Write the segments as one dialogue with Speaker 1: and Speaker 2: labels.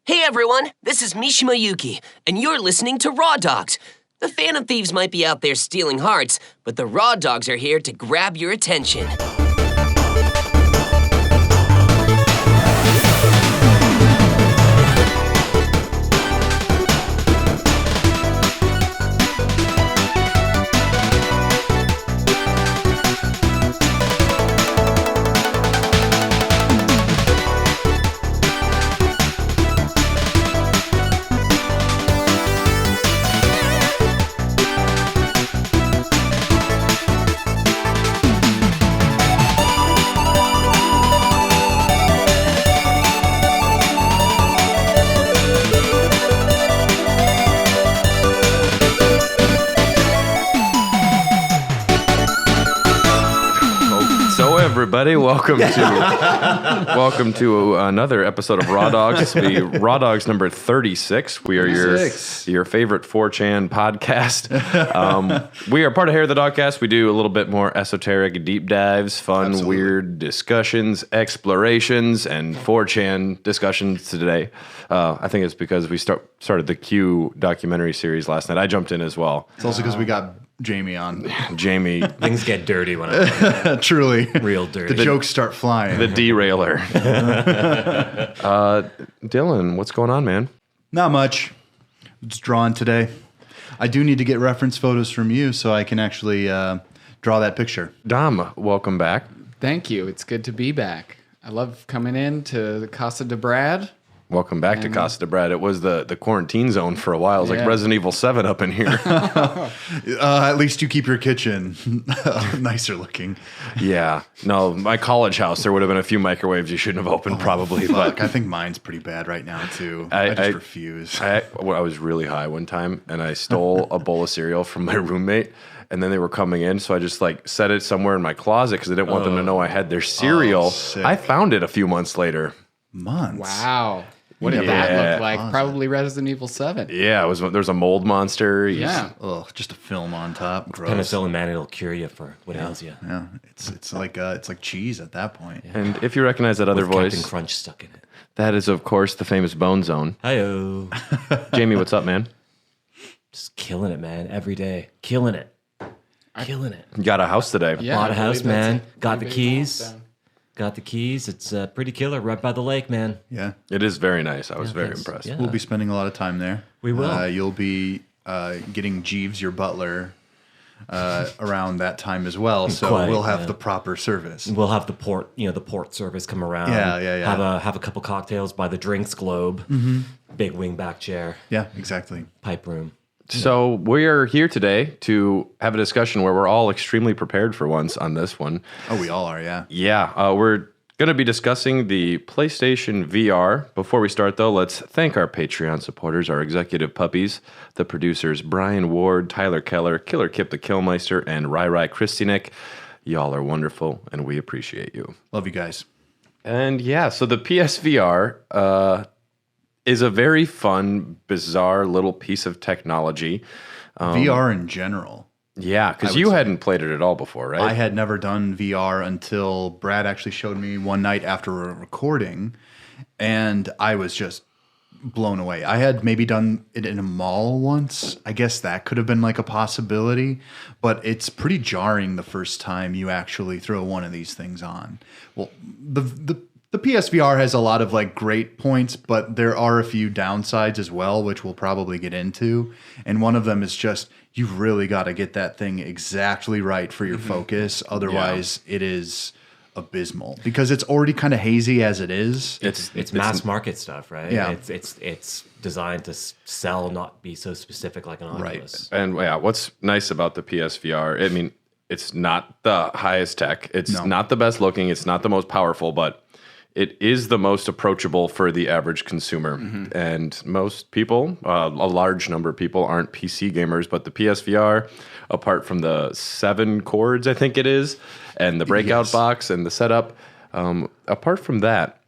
Speaker 1: Hey everyone, this is Mishima Yuki, and you're listening to Raw Dogs. The Phantom Thieves might be out there stealing hearts, but the Raw Dogs are here to grab your attention.
Speaker 2: Everybody, welcome to another episode of Raw Dogs. This will be Raw Dogs number 36. We are your favorite 4chan podcast. We are part of Hair of the Dogcast. We do a little bit more esoteric deep dives, fun, weird discussions, explorations, and 4chan discussions today. I think it's because we started the Q documentary series last night. I jumped in as well.
Speaker 3: It's also because we got Jamie on.
Speaker 2: Jamie.
Speaker 4: Things get dirty when I'm
Speaker 3: truly
Speaker 4: real dirty.
Speaker 3: The jokes start flying.
Speaker 2: The derailer. Dylan, what's going on, man?
Speaker 3: Not much. It's drawn today. I do need to get reference photos from you so I can actually draw that picture.
Speaker 2: Dom, welcome back.
Speaker 5: Thank you. It's good to be back. I love coming in to the Casa de Brad.
Speaker 2: Welcome back to Casa de Brad. It was the quarantine zone for a while. It was like Resident Evil 7 up in here.
Speaker 3: At least you keep your kitchen nicer looking.
Speaker 2: Yeah. No, my college house, there would have been a few microwaves you shouldn't have opened probably.
Speaker 3: Fuck,
Speaker 2: But
Speaker 3: I think mine's pretty bad right now, too. I just refuse.
Speaker 2: I was really high one time, and I stole a bowl of cereal from my roommate. And then they were coming in, so I just set it somewhere in my closet because I didn't want them to know I had their cereal. I found it a few months later.
Speaker 3: Months?
Speaker 5: Wow. What did that look like? Probably Resident Evil 7.
Speaker 2: Yeah, there was a mold monster.
Speaker 5: Yeah.
Speaker 3: Ugh, just a film on top. Gross.
Speaker 4: Penicillin, man, it'll cure you for what ails you.
Speaker 3: Yeah, it's like cheese at that point.
Speaker 2: Yeah. And if you recognize that other voice,
Speaker 4: Captain Crunch stuck in it.
Speaker 2: That is, of course, the famous Bone Zone.
Speaker 4: Hi-yo.
Speaker 2: Jamie, what's up, man?
Speaker 4: Just killing it, man. Every day. Killing it. Killing it.
Speaker 2: You got a house today.
Speaker 5: Yeah,
Speaker 4: Bought a house, man. Got the
Speaker 5: big
Speaker 4: keys.
Speaker 5: milestone.
Speaker 4: Got the keys. It's pretty killer right by the lake, man.
Speaker 3: Yeah.
Speaker 2: It is very nice. I was very
Speaker 4: thanks.
Speaker 2: impressed.
Speaker 4: Yeah.
Speaker 3: We'll be spending a lot of time there.
Speaker 4: We will.
Speaker 3: You'll be getting Jeeves, your butler, around that time as well. So
Speaker 4: Quite,
Speaker 3: we'll have the proper service.
Speaker 4: We'll have the port service come around.
Speaker 3: Yeah.
Speaker 4: Have a couple cocktails by the drinks globe. Big wingback chair.
Speaker 3: Yeah, exactly.
Speaker 4: Pipe room.
Speaker 2: So we are here today to have a discussion where we're all extremely prepared for once on this one.
Speaker 3: Oh, we all are, yeah.
Speaker 2: Yeah, we're going to be discussing the PlayStation VR. Before we start, though, let's thank our Patreon supporters, our executive puppies, the producers Brian Ward, Tyler Keller, Killer Kip the Killmeister, and Rai Kristinek. Y'all are wonderful, and we appreciate you.
Speaker 3: Love you guys.
Speaker 2: And yeah, so the PSVR is a very fun, bizarre little piece of technology.
Speaker 3: VR in general.
Speaker 2: Yeah, because you hadn't played it at all before, right?
Speaker 3: I had never done VR until Brad actually showed me one night after a recording, and I was just blown away. I had maybe done it in a mall once. I guess that could have been like a possibility, but it's pretty jarring the first time you actually throw one of these things on. Well, the PSVR has a lot of great points, but there are a few downsides as well, which we'll probably get into. And one of them is just you've really got to get that thing exactly right for your focus. Otherwise, it is abysmal because it's already kind of hazy as it is.
Speaker 4: It's mass market stuff, right?
Speaker 3: Yeah.
Speaker 4: It's designed to sell, not be so specific like an Oculus.
Speaker 2: And yeah, what's nice about the PSVR, I mean, it's not the highest tech. It's not the best looking. It's not the most powerful, but it is the most approachable for the average consumer. And most people, a large number of people, aren't PC gamers, but the PSVR, apart from the 7 cords, I think it is, and the breakout box and the setup, apart from that,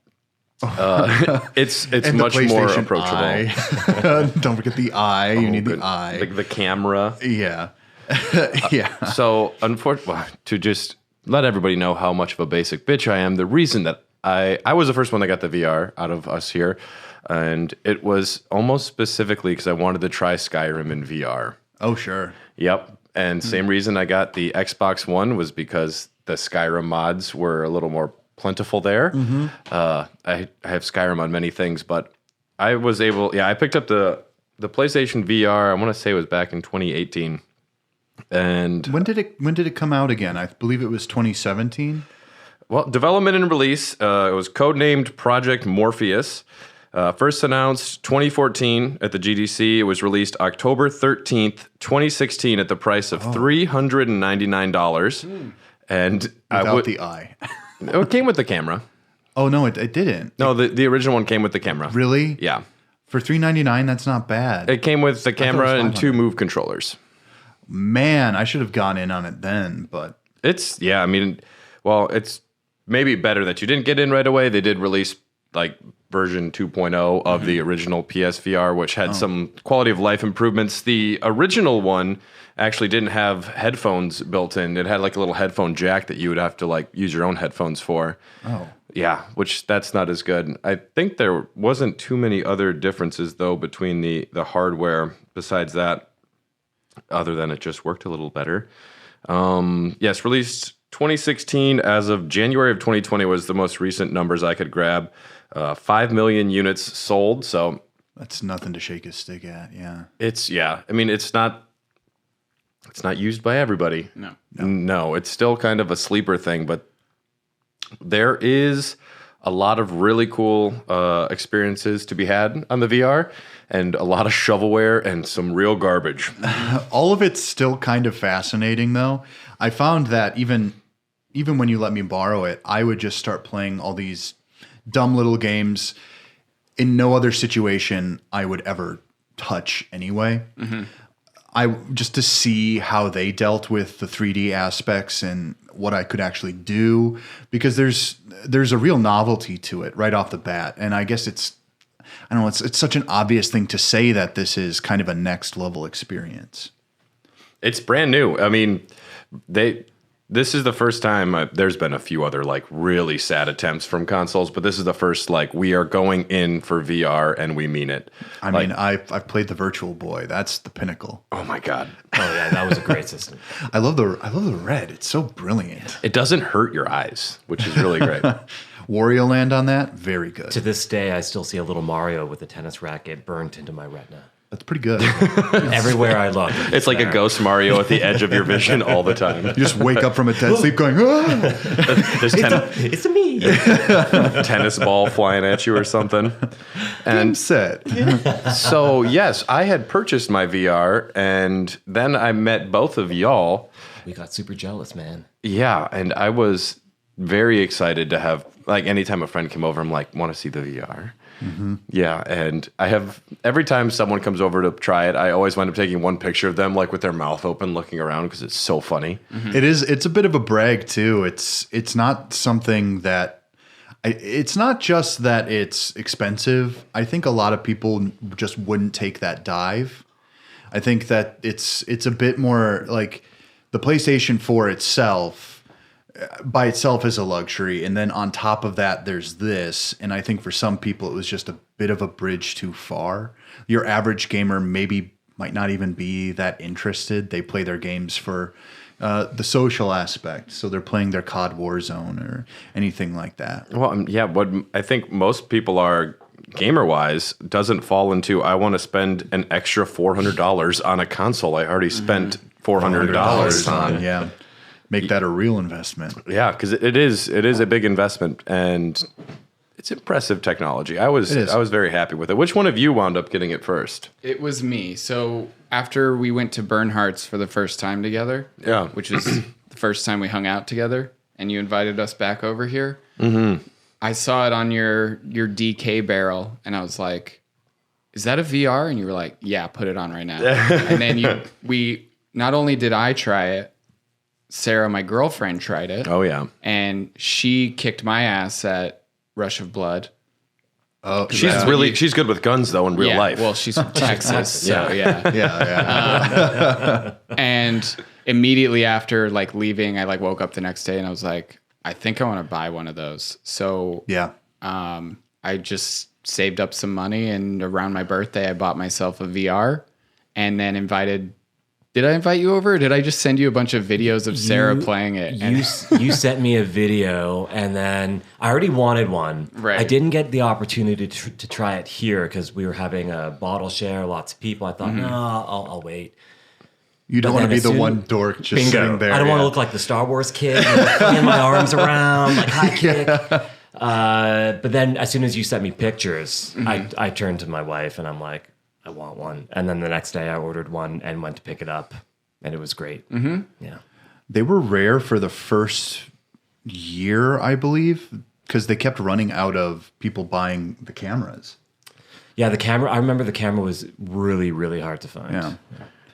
Speaker 2: it's much more approachable.
Speaker 3: Don't forget the eye. You need the eye.
Speaker 2: The camera.
Speaker 3: Yeah. Yeah.
Speaker 2: So, unfortunately, to just let everybody know how much of a basic bitch I am, the reason that I was the first one that got the VR out of us here, and it was almost specifically because I wanted to try Skyrim in VR.
Speaker 3: Oh, sure.
Speaker 2: Yep. And same reason I got the Xbox One was because the Skyrim mods were a little more plentiful there. I have Skyrim on many things, but I was able, I picked up the PlayStation VR. I want to say it was back in 2018. And
Speaker 3: when did it come out again? I believe it was 2017.
Speaker 2: Well, development and release, it was codenamed Project Morpheus. First announced 2014 at the GDC. It was released October 13th, 2016 at the price of $399. And
Speaker 3: Without the eye.
Speaker 2: it came with the camera.
Speaker 3: Oh, no, it didn't.
Speaker 2: No, the original one came with the camera.
Speaker 3: Really?
Speaker 2: Yeah.
Speaker 3: For $399, that's not bad.
Speaker 2: It came with the camera and 2 Move controllers.
Speaker 3: Man, I should have gone in on it then, but...
Speaker 2: It's maybe better that you didn't get in right away. They did release like version 2.0 of the original PSVR, which had some quality of life improvements. The original one actually didn't have headphones built in. It had like a little headphone jack that you would have to like use your own headphones for.
Speaker 3: Oh.
Speaker 2: Yeah, which that's not as good. I think there wasn't too many other differences though between the hardware besides that, other than it just worked a little better. Yes, released 2016. As of January of 2020 was the most recent numbers I could grab. 5 million units sold. So
Speaker 3: that's nothing to shake a stick at. Yeah.
Speaker 2: It's not used by everybody. No, it's still kind of a sleeper thing, but there is a lot of really cool experiences to be had on the VR, and a lot of shovelware and some real garbage.
Speaker 3: All of it's still kind of fascinating, though. I found that even when you let me borrow it, I would just start playing all these dumb little games in no other situation I would ever touch anyway. Just to see how they dealt with the 3D aspects and what I could actually do, because there's a real novelty to it right off the bat. And I guess it's such an obvious thing to say that this is kind of a next level experience.
Speaker 2: It's brand new. I mean, this is the first time there's been a few other like really sad attempts from consoles, but this is the first like we are going in for VR and we mean it.
Speaker 3: I mean, I've played the Virtual Boy. That's the pinnacle.
Speaker 2: Oh my god.
Speaker 4: Oh yeah, that was a great system.
Speaker 3: I love the red. It's so brilliant.
Speaker 2: It doesn't hurt your eyes, which is really great.
Speaker 3: Wario Land on that, very good.
Speaker 4: To this day, I still see a little Mario with a tennis racket burnt into my retina.
Speaker 3: That's pretty good.
Speaker 4: Everywhere I look.
Speaker 2: It's like a ghost Mario at the edge of your vision all the time.
Speaker 3: You just wake up from a dead sleep going, ah!
Speaker 4: It's me.
Speaker 2: Tennis ball flying at you or something.
Speaker 3: And set.
Speaker 2: So, yes, I had purchased my VR, and then I met both of y'all.
Speaker 4: We got super jealous, man.
Speaker 2: Yeah, and I was very excited to have, like, anytime a friend came over, I'm like, want to see the VR? Yeah, and I have, every time someone comes over to try it, I always wind up taking one picture of them, like with their mouth open, looking around, because it's so funny.
Speaker 3: It's a bit of a brag too. It's not something that, it's not just that it's expensive. I think a lot of people just wouldn't take that dive. I think that it's a bit more like the PlayStation 4 itself. By itself is a luxury, and then on top of that there's this, and I think for some people it was just a bit of a bridge too far. Your average gamer might not even be that interested. They play their games for the social aspect, so they're playing their COD Warzone or anything like that.
Speaker 2: Well, yeah, what I think most people are gamer-wise doesn't fall into, I want to spend an extra $400 on a console I already spent $400 on.
Speaker 3: Yeah. Make that a real investment.
Speaker 2: Yeah, because it is a big investment, and it's impressive technology. I was very happy with it. Which one of you wound up getting it first?
Speaker 5: It was me. So after we went to Bernhardt's for the first time together, which was the first time we hung out together, and you invited us back over here, I saw it on your DK barrel, and I was like, "Is that a VR?" And you were like, "Yeah, put it on right now." And then we not only did I try it, Sarah, my girlfriend, tried it.
Speaker 2: Oh, yeah.
Speaker 5: And she kicked my ass at Rush of Blood.
Speaker 3: Oh,
Speaker 2: she's good with guns, though, in real life.
Speaker 5: Well, she's from Texas, so
Speaker 3: yeah.
Speaker 5: And immediately after, like, leaving, I, like, woke up the next day and I was like, I think I want to buy one of those. So
Speaker 3: Yeah.
Speaker 5: I just saved up some money, and around my birthday, I bought myself a VR, and then invited. Did I invite you over? Or did I just send you a bunch of videos of Sarah playing it?
Speaker 4: You sent me a video, and then I already wanted one.
Speaker 5: Right.
Speaker 4: I didn't get the opportunity to try it here because we were having a bottle share, lots of people. I thought, no, I'll wait.
Speaker 3: You don't
Speaker 4: But
Speaker 3: want to
Speaker 4: then
Speaker 3: be
Speaker 4: as
Speaker 3: the
Speaker 4: soon-
Speaker 3: one dork just
Speaker 4: Bingo.
Speaker 3: sitting there.
Speaker 4: I don't want
Speaker 3: yeah.
Speaker 4: to look like the Star Wars kid, flinging my arms around, like high kick. But then as soon as you sent me pictures, I turned to my wife and I'm like, I want one. And then the next day I ordered one and went to pick it up, and it was great. Mm-hmm. Yeah.
Speaker 3: They were rare for the first year, I believe, because they kept running out of people buying the cameras.
Speaker 4: Yeah, the camera, I remember the camera was really, really hard to find.
Speaker 3: Yeah.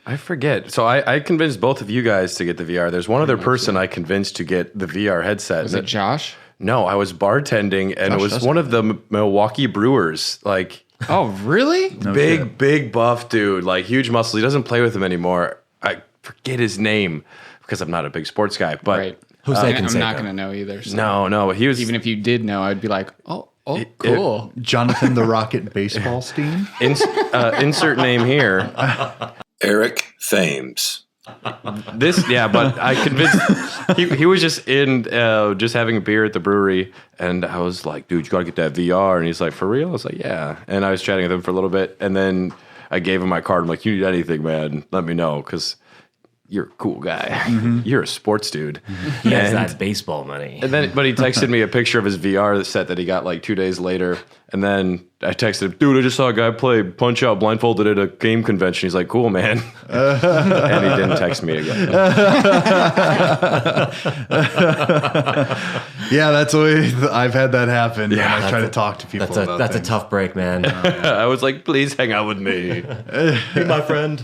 Speaker 2: I forget. So I convinced both of you guys to get the VR. There's one other person I convinced to get the VR headset.
Speaker 5: Was it Josh?
Speaker 2: No, I was bartending, and it was one of the Milwaukee Brewers. Like,
Speaker 5: Oh, really?
Speaker 2: big buff dude, like huge muscles. He doesn't play with them anymore. I forget his name because I'm not a big sports guy. But
Speaker 5: Right.
Speaker 4: Jose
Speaker 5: I'm
Speaker 4: Canseco.
Speaker 5: not going to know either. So.
Speaker 2: no, he was
Speaker 5: Even if you did know, I'd be like, oh, cool.
Speaker 3: Jonathan the Rocket Baseball Steam.
Speaker 2: insert name here.
Speaker 6: Eric Thames.
Speaker 2: But I convinced he was just in just having a beer at the brewery, and I was like, dude, you gotta get that VR. And he's like, for real? I was like, yeah. And I was chatting with him for a little bit, and then I gave him my card. I'm like, you need anything, man, let me know, because you're a cool guy. You're a sports dude.
Speaker 4: He has that baseball money.
Speaker 2: And then, but he texted me a picture of his VR set that he got like 2 days later. And then I texted him, dude, I just saw a guy play Punch Out blindfolded at a game convention. He's like, cool, man. And he didn't text me again.
Speaker 3: Yeah, that's what I've had that happen. Yeah, when I try to talk to people about
Speaker 4: That's a
Speaker 3: things.
Speaker 4: tough break, man.
Speaker 2: I was like, please hang out with me.
Speaker 4: Be my friend.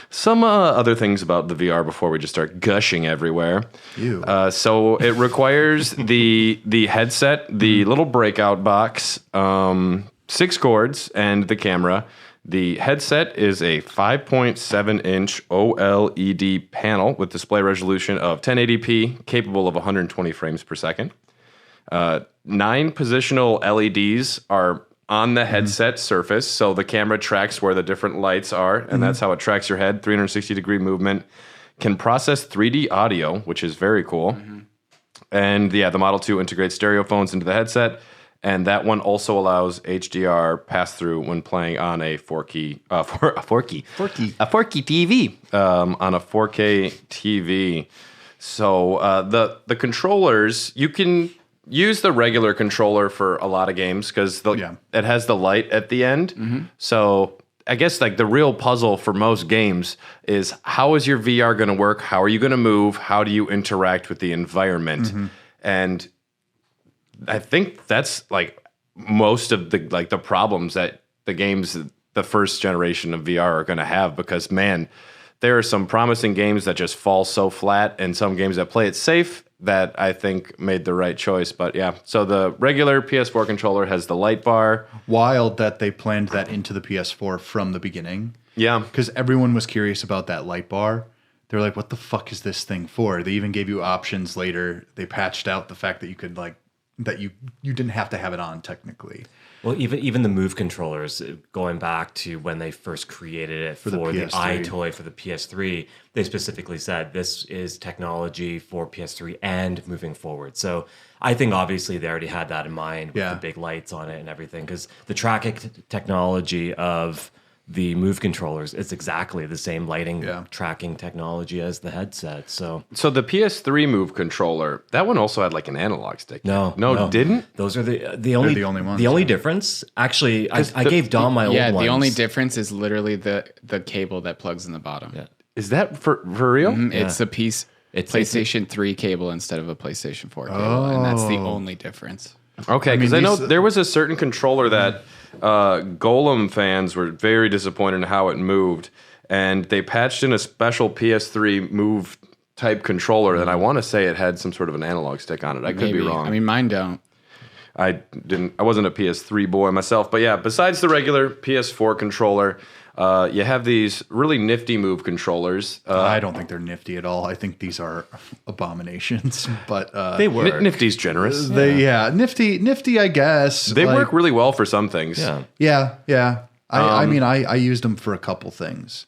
Speaker 2: Some other things about the VR before we just start gushing everywhere.
Speaker 3: Ew.
Speaker 2: So it requires the headset, the little breakout box, 6 cords, and the camera. The headset is a 5.7-inch OLED panel with display resolution of 1080p, capable of 120 frames per second. 9 positional LEDs are on the headset surface, so the camera tracks where the different lights are, and that's how it tracks your head, 360-degree movement. Can process 3D audio, which is very cool. And yeah, the Model 2 integrates stereo phones into the headset, and that one also allows HDR pass-through when playing on a 4K TV, on a 4K TV. So the controllers, you can use the regular controller for a lot of games because it has the light at the end. So I guess like the real puzzle for most games is, how is your VR going to work? How are you going to move? How do you interact with the environment? And I think that's like most of the problems that the games, the first generation of VR are going to have, because man, there are some promising games that just fall so flat, and some games that play it safe that I think made the right choice. But yeah, so the regular PS4 controller has the light bar.
Speaker 3: Wild that they planned that into the PS4 from the beginning.
Speaker 2: Yeah.
Speaker 3: Because everyone was curious about that light bar. They're like, what the fuck is this thing for? They even gave you options later. They patched out the fact that you could that you didn't have to have it on technically.
Speaker 4: Well, even the Move controllers, going back to when they first created it for the
Speaker 3: PS3.
Speaker 4: iToy for the PS3, they specifically said this is technology for PS3 and moving forward. So I think obviously they already had that in mind with the big lights on it and everything, because the tracking technology of the Move controllers is exactly the same lighting tracking technology as the headset. So
Speaker 2: the PS3 Move controller, that one also had like an analog stick.
Speaker 4: No,
Speaker 2: didn't?
Speaker 4: Those are the only
Speaker 3: ones.
Speaker 4: The only difference, actually, I gave Dom my old ones.
Speaker 5: Yeah, the only difference is literally the cable that plugs in the bottom.
Speaker 4: Yeah.
Speaker 2: Is that for real?
Speaker 5: It's a piece. It's PlayStation 3 cable instead of a PlayStation 4 cable, and that's the only difference.
Speaker 2: Okay, because I know there was a certain controller that Golem fans were very disappointed in how it moved, and they patched in a special PS3 Move type controller that I want to say it had some sort of an analog stick on it. I could be wrong.
Speaker 5: I mean, mine don't.
Speaker 2: I wasn't a PS3 boy myself, but yeah, besides the regular PS4 controller, You have these really nifty move controllers.
Speaker 3: I don't think they're nifty at all. I think these are abominations. But
Speaker 4: They work.
Speaker 2: Nifty's generous.
Speaker 3: nifty. I guess
Speaker 2: They work really well for some things.
Speaker 3: Yeah. I mean, I used them for a couple things.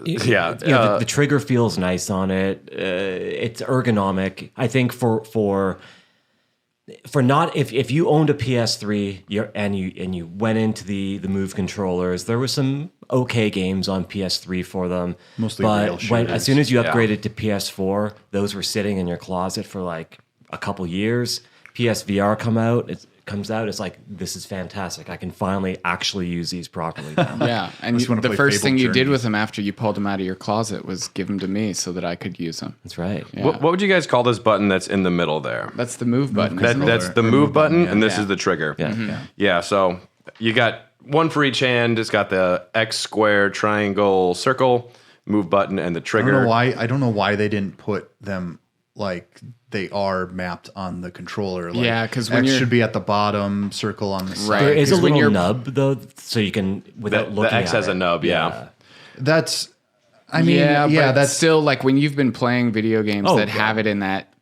Speaker 2: Yeah.
Speaker 4: The trigger feels nice on it. It's ergonomic. I think for not if you owned a PS3 and you went into the Move controllers, there were some okay games on PS3 for them.
Speaker 3: Mostly rail
Speaker 4: but
Speaker 3: shooters.
Speaker 4: as soon as you upgraded to PS4, those were sitting in your closet for like a couple years. PSVR comes out, it's like, this is fantastic. I can finally actually use these properly now.
Speaker 5: Yeah, and the first thing you did with them after you pulled them out of your closet was give them to me so that I could use them.
Speaker 4: That's right.
Speaker 5: Yeah.
Speaker 2: What would you guys call this button that's in the middle there?
Speaker 5: That's the move button.
Speaker 2: That's the move button,
Speaker 3: yeah.
Speaker 2: and this is the trigger. Yeah, so you got one for each hand. It's got the X, square, triangle, circle, move button, and the trigger.
Speaker 3: I don't know why they didn't put them like they are mapped on the controller. Like,
Speaker 5: Yeah, 'cause when
Speaker 3: X
Speaker 5: you're-
Speaker 3: should be at the bottom, circle on the side.
Speaker 5: Right.
Speaker 4: There is a
Speaker 5: 'Cause when
Speaker 4: little
Speaker 5: you're-
Speaker 4: nub though, so you can without looking.
Speaker 2: The X
Speaker 4: at
Speaker 2: has
Speaker 4: it.
Speaker 2: a nub, yeah.
Speaker 3: That's, I mean,
Speaker 5: but
Speaker 3: that's
Speaker 5: still like when you've been playing video games that have it in that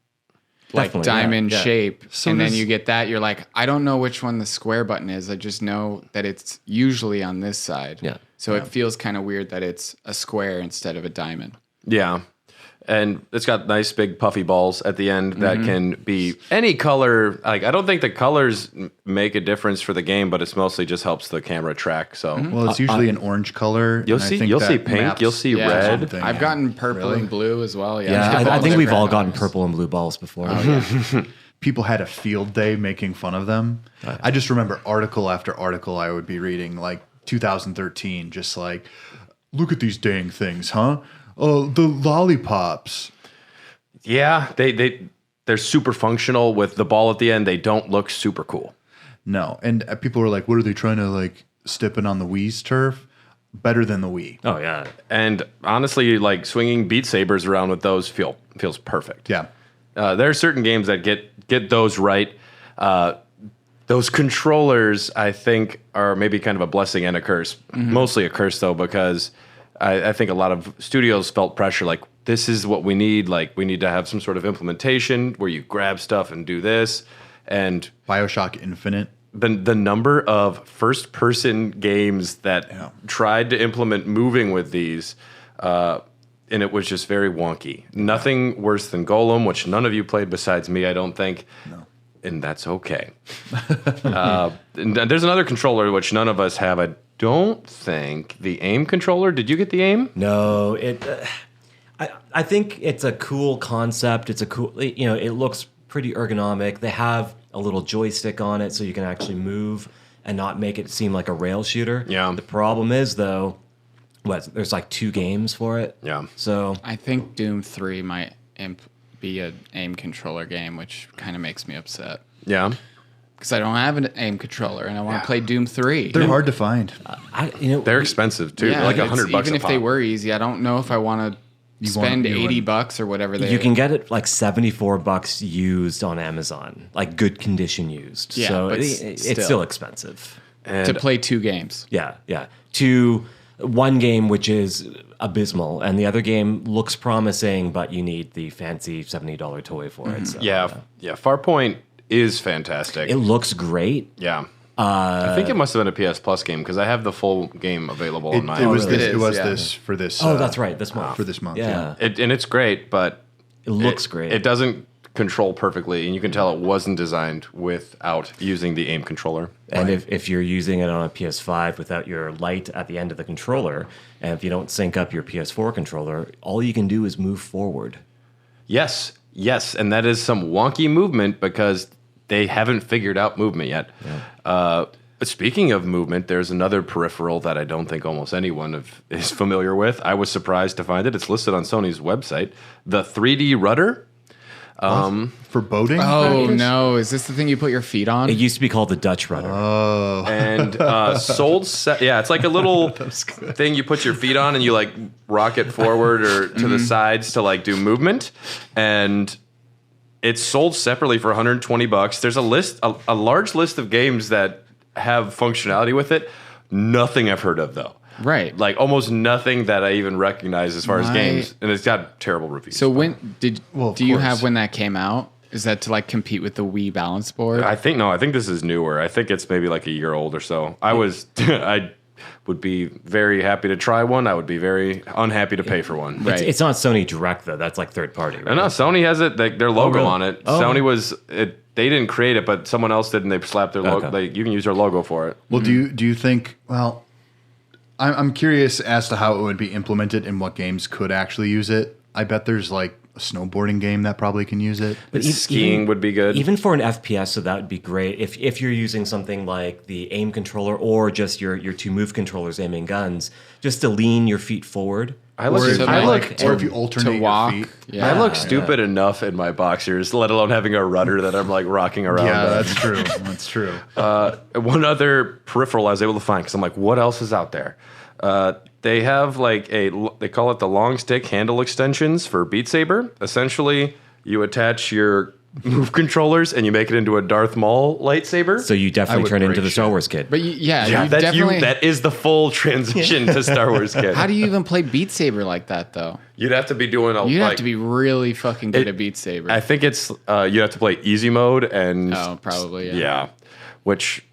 Speaker 5: like
Speaker 4: Definitely,
Speaker 5: diamond
Speaker 4: yeah.
Speaker 5: shape,
Speaker 3: So
Speaker 5: and then
Speaker 3: this-
Speaker 5: you get that, you're like, I don't know which one the square button is. I just know that it's usually on this side.
Speaker 4: Yeah.
Speaker 5: So it feels kind of weird that it's a square instead of a diamond.
Speaker 2: Yeah. And it's got nice big puffy balls at the end that can be any color. Like, I don't think the colors make a difference for the game, but it's mostly just helps the camera track. So
Speaker 3: well, it's usually an orange color.
Speaker 2: you'll
Speaker 3: and I
Speaker 2: see
Speaker 3: think
Speaker 2: you'll
Speaker 3: that
Speaker 2: see pink,
Speaker 3: maps
Speaker 2: you'll see
Speaker 5: Yeah.
Speaker 2: red.
Speaker 3: something.
Speaker 5: I've gotten purple and blue as well. Yeah,
Speaker 4: Yeah,
Speaker 5: Just
Speaker 4: I
Speaker 5: all
Speaker 4: think we've
Speaker 5: different
Speaker 4: all gotten
Speaker 5: colors.
Speaker 4: purple and blue balls before.
Speaker 3: People had a field day making fun of them. I just remember article after article I would be reading, like 2013, just like, look at these dang things, huh? The lollipops.
Speaker 2: Yeah, they're super functional with the ball at the end. They don't look super cool.
Speaker 3: No, and people were like, what are they trying to like step in on the Wii's turf? Better than the Wii.
Speaker 4: Oh yeah.
Speaker 2: And honestly, like swinging Beat Sabers around with those feels perfect.
Speaker 3: Yeah.
Speaker 2: There are certain games that get those right. Those controllers, I think, are maybe kind of a blessing and a curse. Mostly a curse, though, because I think a lot of studios felt pressure, like, this is what we need. Like, we need to have some sort of implementation where you grab stuff and do this. And
Speaker 3: BioShock Infinite.
Speaker 2: the number of first-person games that tried to implement moving with these, and it was just very wonky. Nothing worse than Golem, which none of you played besides me, I don't think. No. And that's okay. And there's another controller which none of us have. I don't think the aim controller. Did you get the aim?
Speaker 4: No, I think it's a cool concept. It's a cool, it looks pretty ergonomic. They have a little joystick on it so you can actually move and not make it seem like a rail shooter.
Speaker 2: Yeah.
Speaker 4: The problem is though, there's like 2 games for it.
Speaker 2: Yeah.
Speaker 4: So
Speaker 5: I think Doom 3 might be an aim controller game, which kind of makes me upset.
Speaker 2: Yeah.
Speaker 5: Because I don't have an aim controller and I want to play Doom 3.
Speaker 3: They're hard to find.
Speaker 2: They're expensive too.
Speaker 5: Yeah,
Speaker 2: Like
Speaker 5: it's-
Speaker 2: $100
Speaker 5: even
Speaker 2: a
Speaker 5: if
Speaker 2: pop.
Speaker 5: they were easy, I don't know if I want to spend $80 or whatever they
Speaker 4: you can get it like $74 used on Amazon, like good condition used.
Speaker 5: Yeah,
Speaker 4: so
Speaker 5: but
Speaker 4: it's still expensive.
Speaker 5: to play 2 games.
Speaker 4: Yeah. One game which is abysmal, and the other game looks promising, but you need the fancy $70 toy for it. So,
Speaker 2: Yeah. Farpoint is fantastic.
Speaker 4: it looks great.
Speaker 2: Yeah. I think it must have been a PS Plus game because I have the full game available on my.
Speaker 3: It was
Speaker 5: really?
Speaker 3: this. It was
Speaker 5: Yeah.
Speaker 3: this for this.
Speaker 4: Oh, that's right. This month.
Speaker 3: For this month.
Speaker 4: Yeah,
Speaker 2: And it's great, but
Speaker 4: it looks great.
Speaker 2: It doesn't control perfectly, and you can tell it wasn't designed without using the aim controller.
Speaker 4: And if you're using it on a PS5 without your light at the end of the controller, and if you don't sync up your PS4 controller, all you can do is move forward.
Speaker 2: Yes, and that is some wonky movement because they haven't figured out movement yet. Yeah. But speaking of movement, there's another peripheral that I don't think almost anyone is familiar with. I was surprised to find it. It's listed on Sony's website. The 3D rudder.
Speaker 3: For boating.
Speaker 5: Oh, no. Is this the thing you put your feet on?
Speaker 4: It used to be called the Dutch rudder.
Speaker 2: And sold it's like a little thing you put your feet on and you like rock it forward or to the sides to like do movement. And it's sold separately for $120. There's a large list of games that have functionality with it. Nothing I've heard of though.
Speaker 5: Right.
Speaker 2: Like almost nothing that I even recognize as far as games, and it's got terrible reviews.
Speaker 5: So when do you
Speaker 3: course.
Speaker 5: have when that came out? Is that to like compete with the Wii balance board?
Speaker 2: I think this is newer. I think it's maybe like a year old or so. I would be very happy to try one. I would be very unhappy to pay for one.
Speaker 5: Right.
Speaker 4: It's not Sony Direct though. That's like third party, right?
Speaker 2: I know Sony has it. Their logo
Speaker 4: really?
Speaker 2: on it.
Speaker 4: Oh.
Speaker 2: Sony was it. They didn't create it, but someone else did, and they slapped their logo.
Speaker 4: Okay.
Speaker 2: You can use their logo for it.
Speaker 3: Well, do you think? Well, I'm curious as to how it would be implemented and what games could actually use it. I bet there's like a snowboarding game that probably can use it.
Speaker 4: But
Speaker 2: Skiing would be good.
Speaker 4: Even for an FPS, so that would be great. If you're using something like the aim controller or just your two move controllers aiming guns, just to lean your feet forward.
Speaker 3: Or if you alternate
Speaker 5: to walk.
Speaker 3: your feet.
Speaker 5: Yeah.
Speaker 2: I look stupid enough in my boxers, let alone having a rudder that I'm like rocking around.
Speaker 3: Yeah,
Speaker 2: on.
Speaker 3: that's true. That's true.
Speaker 2: One other peripheral I was able to find because I'm like, what else is out there? They have like they call it the long stick handle extensions for Beat Saber. Essentially, you attach your move controllers and you make it into a Darth Maul lightsaber.
Speaker 4: So you definitely
Speaker 3: would
Speaker 4: turn into
Speaker 3: break
Speaker 4: the Star
Speaker 3: shit.
Speaker 4: Wars kid.
Speaker 5: But you
Speaker 2: that's that is the full transition to Star Wars kid.
Speaker 5: How do you even play Beat Saber like that though?
Speaker 2: You'd have to be doing
Speaker 5: You'd have to be really fucking good at Beat Saber.
Speaker 2: I think it's you have to play easy mode and
Speaker 5: probably
Speaker 2: yeah.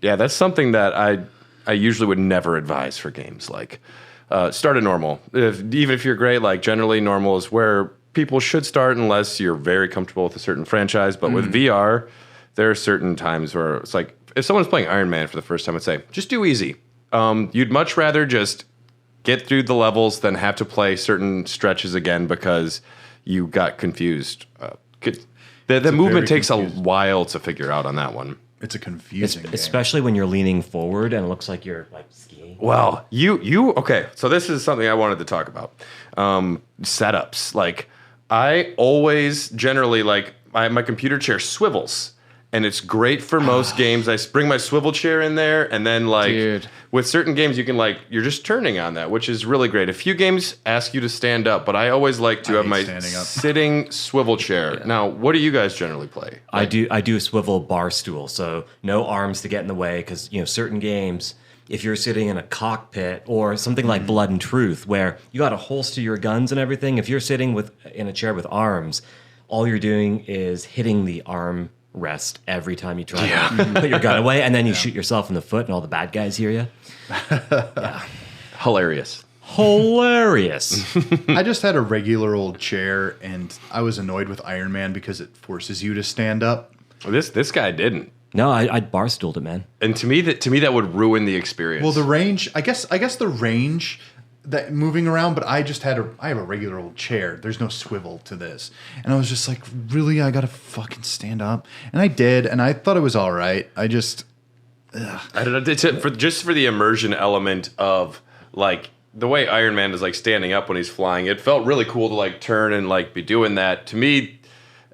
Speaker 2: That's something that I usually would never advise for games. Like start at normal. Even if you're great, like generally normal is where people should start unless you're very comfortable with a certain franchise. But with VR, there are certain times where it's like if someone's playing Iron Man for the first time, I'd say just do easy. You'd much rather just get through the levels than have to play certain stretches again because you got confused. The movement takes a while to figure out on that one.
Speaker 3: It's a confusing game.
Speaker 4: Especially when you're leaning forward and it looks like you're like skiing.
Speaker 2: Well, okay. So this is something I wanted to talk about. Setups. Like I always generally like my computer chair swivels. And it's great for most games. I bring my swivel chair in there, and then with certain games, you can you're just turning on that, which is really great. A few games ask you to stand up, but I always like to have my sitting swivel chair. Yeah. Now, what do you guys generally play?
Speaker 4: I do a swivel bar stool, so no arms to get in the way. Because certain games, if you're sitting in a cockpit or something like Blood and Truth, where you got to holster your guns and everything, if you're sitting in a chair with arms, all you're doing is hitting the arm rest every time you try to put your gun away, and then you shoot yourself in the foot and all the bad guys hear you.
Speaker 2: Hilarious.
Speaker 3: I just had a regular old chair, and I was annoyed with Iron Man because it forces you to stand up.
Speaker 2: This guy didn't.
Speaker 4: No, I bar stooled it, man.
Speaker 2: And to me that would ruin the experience.
Speaker 3: Well, the range, I guess the range that moving around, but I have a regular old chair. There's no swivel to this. And I was just like, really? I gotta fucking stand up? And I did, and I thought it was all right. I just...
Speaker 2: I don't know, just for the immersion element of, like, the way Iron Man is, like, standing up when he's flying, it felt really cool to, like, turn and, like, be doing that. To me,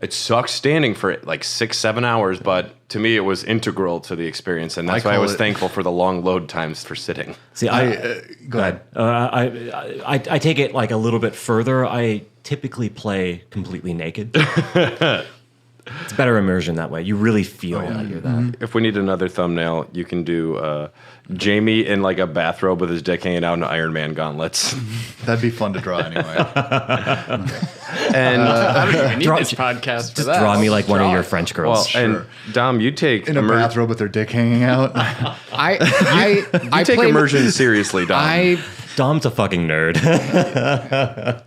Speaker 2: it sucks standing for, like, 6-7 hours, but to me, it was integral to the experience, and that's why I was thankful for the long load times for sitting.
Speaker 4: See,
Speaker 3: go ahead.
Speaker 4: I take it like a little bit further. I typically play completely naked. It's better immersion that way. You really feel that you're that.
Speaker 2: If we need another thumbnail, you can do Jamie in like a bathrobe with his dick hanging out in Iron Man gauntlets.
Speaker 3: That'd be fun to draw anyway.
Speaker 2: And
Speaker 5: I don't even need this podcast for that.
Speaker 4: Draw me like one of your French girls.
Speaker 2: Well, and Dom, you take
Speaker 3: in a bathrobe with their dick hanging out.
Speaker 5: I
Speaker 2: take immersion seriously, Dom.
Speaker 4: Dom's a fucking nerd.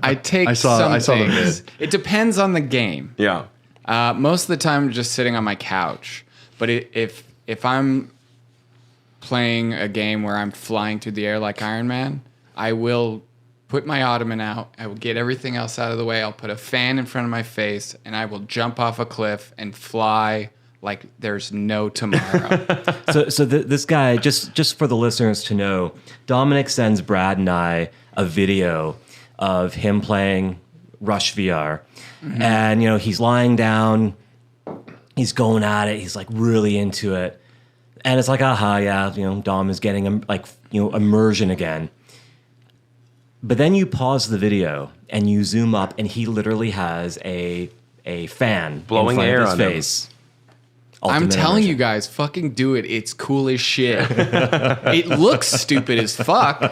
Speaker 5: I saw the vid. It depends on the game.
Speaker 2: Yeah.
Speaker 5: Most of the time, I'm just sitting on my couch. But if I'm playing a game where I'm flying through the air like Iron Man, I will put my ottoman out. I will get everything else out of the way. I'll put a fan in front of my face, and I will jump off a cliff and fly like there's no tomorrow.
Speaker 4: So this guy, just for the listeners to know, Dominic sends Brad and I a video of him playing Rush VR. Mm-hmm. And, he's lying down, he's going at it, he's like really into it. And it's like, Dom is getting immersion again. But then you pause the video and you zoom up, and he literally has a fan
Speaker 2: blowing
Speaker 4: in front
Speaker 2: air
Speaker 4: of his
Speaker 2: on
Speaker 4: face.
Speaker 5: I'm telling you guys, fucking do it. It's cool as shit. It looks stupid as fuck.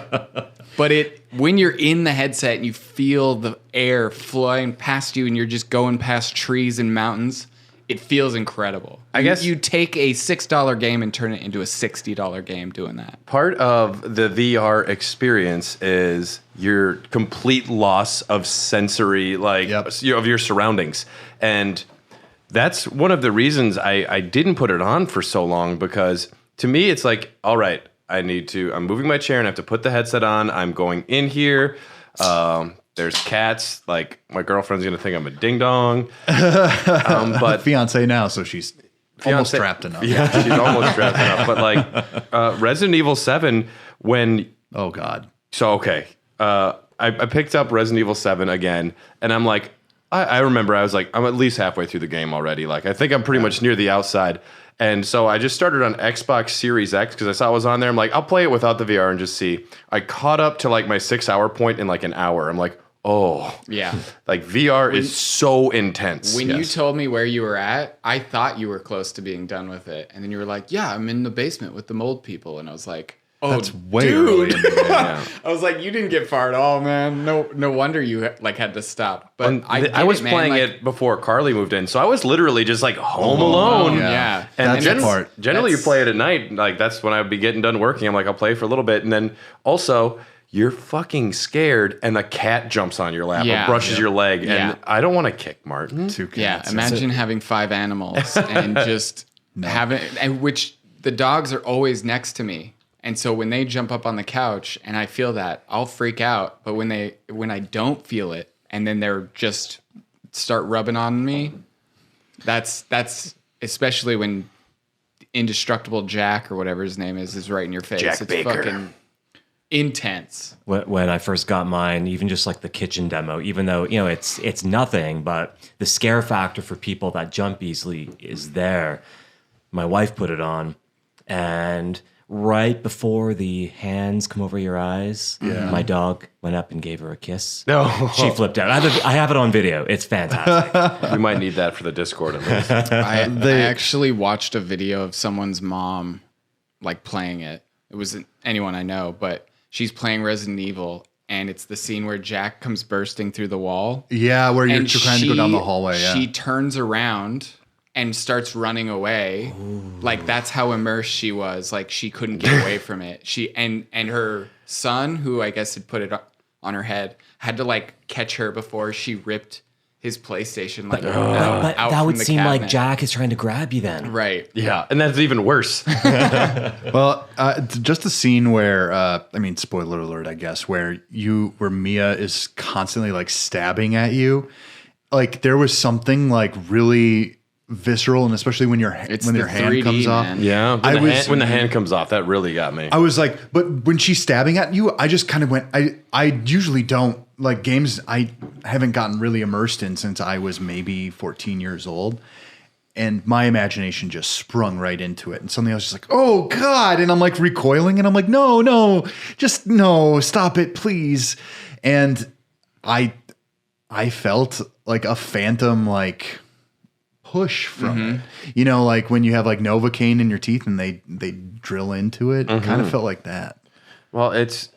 Speaker 5: But when you're in the headset and you feel the air flying past you and you're just going past trees and mountains, it feels incredible. I guess you take a $6 game and turn it into a $60 game doing that.
Speaker 2: Part of the VR experience is your complete loss of sensory, of your surroundings. And that's one of the reasons I didn't put it on for so long, because to me, it's like, all right, I'm moving my chair and I have to put the headset on. I'm going in here. There's cats. Like, my girlfriend's going to think I'm a ding dong. But
Speaker 3: fiance now, so she's almost trapped enough.
Speaker 2: Yeah, she's almost trapped enough. But like Resident Evil 7, when...
Speaker 3: Oh, God.
Speaker 2: So, okay. I picked up Resident Evil 7 again, and I'm like, I remember I was like, I'm at least halfway through the game already. Like, I think I'm pretty much near the outside. And so I just started on Xbox Series X because I saw it was on there. I'm like, I'll play it without the VR and just see. I caught up to like my 6-hour point in like an hour. I'm like, oh.
Speaker 5: Yeah.
Speaker 2: Like VR is so intense.
Speaker 5: When you told me where you were at, I thought you were close to being done with it. And then you were like, yeah, I'm in the basement with the mold people. And I was like, oh,
Speaker 3: that's way early in the game.
Speaker 5: Yeah. I was like, you didn't get far at all, man. No wonder you like had to stop. But
Speaker 2: I was playing it before Carly moved in, so I was literally just like home alone.
Speaker 5: Yeah.
Speaker 2: And generally you play it at night. Like, that's when I would be getting done working. I'm like, I'll play for a little bit, and then also you're fucking scared, and the cat jumps on your lap or brushes your leg, and I don't want to kick Martin.
Speaker 5: Imagine having 5 animals and just which the dogs are always next to me. And so when they jump up on the couch and I feel that, I'll freak out. But when I don't feel it and then they're just start rubbing on me, that's especially when Indestructible Jack or whatever his name is right in your face.
Speaker 2: Jack Baker.
Speaker 5: Fucking intense.
Speaker 4: When I first got mine, even just like the kitchen demo, even though, it's nothing, but the scare factor for people that jump easily is there. My wife put it on, and right before the hands come over your eyes, my dog went up and gave her a kiss.
Speaker 2: No.
Speaker 4: She flipped out. I have it on video. It's fantastic.
Speaker 2: We might need that for the Discord at least.
Speaker 5: I actually watched a video of someone's mom like playing it. It wasn't anyone I know, but she's playing Resident Evil, and it's the scene where Jack comes bursting through the wall.
Speaker 3: Yeah, where you're trying to go down the hallway. Yeah.
Speaker 5: She turns around and starts running away. Ooh. Like, that's how immersed she was. Like, she couldn't get away from it. She and her son, who I guess had put it on her head, had to like catch her before she ripped his PlayStation out
Speaker 4: that would
Speaker 5: from the
Speaker 4: seem
Speaker 5: cabinet.
Speaker 4: like Jack is trying to grab you then.
Speaker 5: Right.
Speaker 2: Yeah, and that's even worse.
Speaker 3: Well, just a scene where, spoiler alert, I guess, where Mia is constantly like stabbing at you. Like, there was something like really visceral, and especially when your hand
Speaker 5: 3D,
Speaker 3: comes off.
Speaker 2: Yeah, when the hand comes off, that really got me.
Speaker 3: I was like, but when she's stabbing at you, I just kind of went. I usually don't like games. I haven't gotten really immersed in since I was maybe 14 years old, and my imagination just sprung right into it. And suddenly I was just like, oh God, and I'm like recoiling, and I'm like, no, just no, stop it, please. And I felt like a phantom like push from it, like when you have like Novocaine in your teeth and they drill into it. It kind of felt like that.
Speaker 2: Well, it's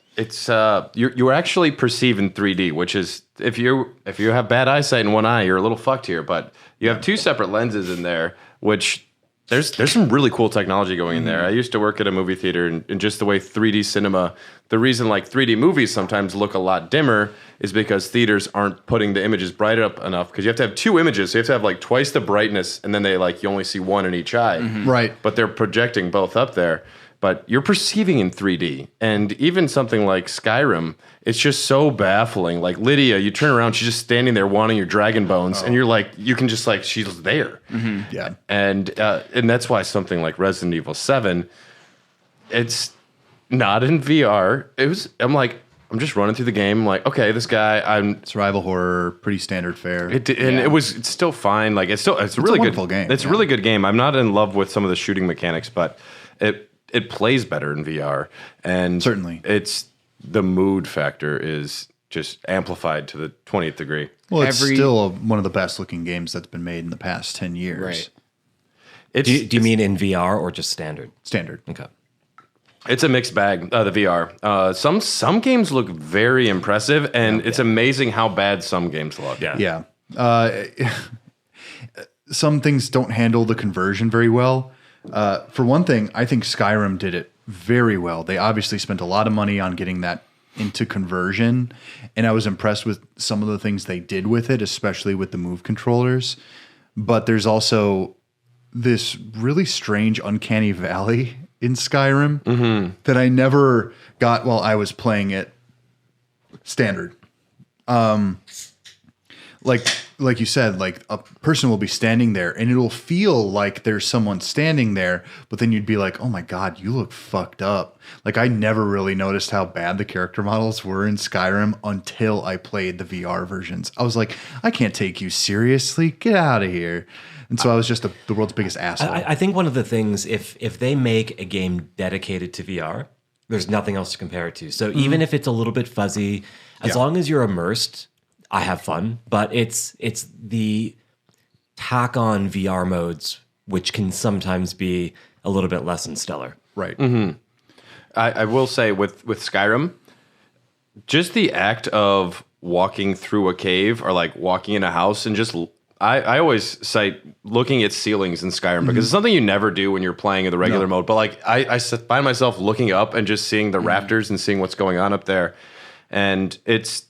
Speaker 2: you're actually perceiving 3D, which is if you have bad eyesight in one eye, you're a little fucked here. But you have 2 separate lenses in there, which there's some really cool technology going in there. I used to work at a movie theater, and just the way 3D cinema, the reason like 3D movies sometimes look a lot dimmer is because theaters aren't putting the images bright up enough, because you have to have 2 images. So you have to have like twice the brightness, and then you only see one in each eye.
Speaker 3: Right.
Speaker 2: But they're projecting both up there. But you're perceiving in 3D. And even something like Skyrim, it's just so baffling. Like Lydia, you turn around, she's just standing there wanting your dragon bones. And you're like, you can just like, she's there.
Speaker 3: Yeah.
Speaker 2: And that's why something like Resident Evil 7, it's not in VR. I'm just running through the game. I'm like, okay, this guy,
Speaker 3: survival horror, pretty standard fare.
Speaker 2: It's still fine. Like it's a really
Speaker 3: wonderful
Speaker 2: good
Speaker 3: game.
Speaker 2: It's a really good game. I'm not in love with some of the shooting mechanics, but it plays better in VR. And
Speaker 3: certainly
Speaker 2: it's the mood factor is just amplified to the 20th degree.
Speaker 3: Well, it's still one of the best looking games that's been made in the past 10 years.
Speaker 4: Right. Do you mean in VR or just standard?
Speaker 3: Standard.
Speaker 4: Okay.
Speaker 2: It's a mixed bag, the VR. Some games look very impressive, and it's amazing how bad some games look.
Speaker 3: Yeah. Some things don't handle the conversion very well. For one thing, I think Skyrim did it very well. They obviously spent a lot of money on getting that into conversion, and I was impressed with some of the things they did with it, especially with the Move controllers. But there's also this really strange uncanny valley in Skyrim that I never got while I was playing it standard. Like you said, like a person will be standing there and it'll feel like there's someone standing there, but then you'd be like, oh my God, you look fucked up. Like I never really noticed how bad the character models were in Skyrim until I played the VR versions. I was like, I can't take you seriously. Get out of here. And so I was just the world's biggest asshole.
Speaker 4: I think one of the things, if they make a game dedicated to VR, there's nothing else to compare it to. So even if it's a little bit fuzzy, as long as you're immersed, I have fun, but it's the tack on VR modes, which can sometimes be a little bit less than stellar.
Speaker 3: Right.
Speaker 2: I will say with Skyrim, just the act of walking through a cave or like walking in a house and just, I always cite looking at ceilings in Skyrim because it's something you never do when you're playing in the regular mode. But like I find myself looking up and just seeing the rafters and seeing what's going on up there. And it's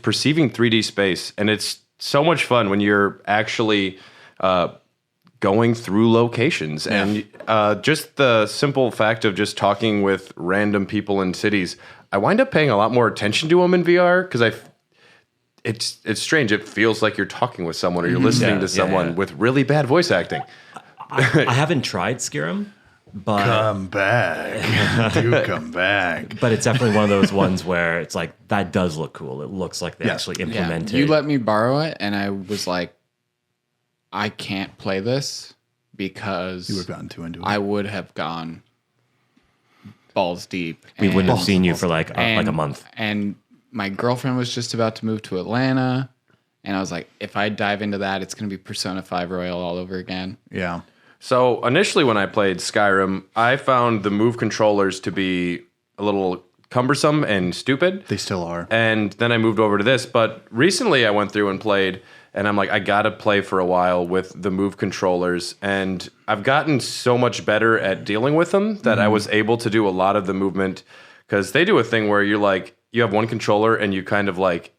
Speaker 2: perceiving 3D space, and it's so much fun when you're actually going through locations. And just the simple fact of just talking with random people in cities, I wind up paying a lot more attention to them in VR because it's strange. It feels like you're talking with someone or you're listening to someone with really bad voice acting.
Speaker 4: I haven't tried Skyrim. But
Speaker 3: come back. Do come back.
Speaker 4: But it's definitely one of those ones where it's like, that does look cool. It looks like they actually implemented.
Speaker 5: You let me borrow it, and I was like, I can't play this because
Speaker 3: you would have gotten too into it.
Speaker 5: I would have gone balls deep.
Speaker 4: We wouldn't have seen you for like a month.
Speaker 5: And my girlfriend was just about to move to Atlanta, and I was like, if I dive into that, it's going to be Persona 5 Royal all over again.
Speaker 3: Yeah.
Speaker 2: So initially when I played Skyrim, I found the Move controllers to be a little cumbersome and stupid.
Speaker 3: They still are.
Speaker 2: And then I moved over to this. But recently I went through and played, and I'm like, I got to play for a while with the Move controllers. And I've gotten so much better at dealing with them that I was able to do a lot of the movement. Because they do a thing where you're like, you have one controller and you kind of like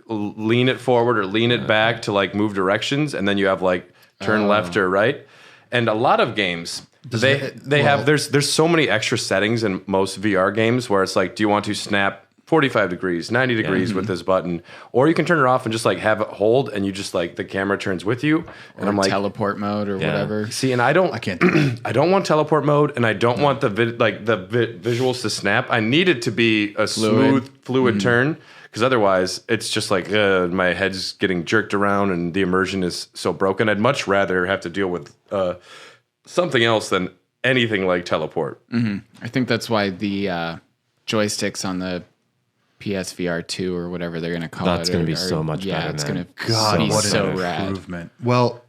Speaker 2: lean it forward or lean it back to like move directions. And then you have like turn left or right. And a lot of games, they have there's so many extra settings in most VR games where it's like, do you want to snap 45 degrees, 90 degrees with this button, or you can turn it off and just like have it hold, and you just like the camera turns with you. And
Speaker 5: or
Speaker 2: I'm like
Speaker 5: teleport mode or whatever.
Speaker 2: See, and I can't. I don't want teleport mode, and I don't want the visuals to snap. I need it to be a smooth, fluid turn. Because otherwise, it's just like my head's getting jerked around and the immersion is so broken. I'd much rather have to deal with something else than anything like teleport.
Speaker 5: I think that's why the joysticks on the PSVR 2 or whatever they're going to call
Speaker 4: That's going to be so much better.
Speaker 5: Yeah, it's going to
Speaker 3: God,
Speaker 5: be
Speaker 3: what
Speaker 5: so
Speaker 3: an
Speaker 5: rad.
Speaker 3: improvement. Well,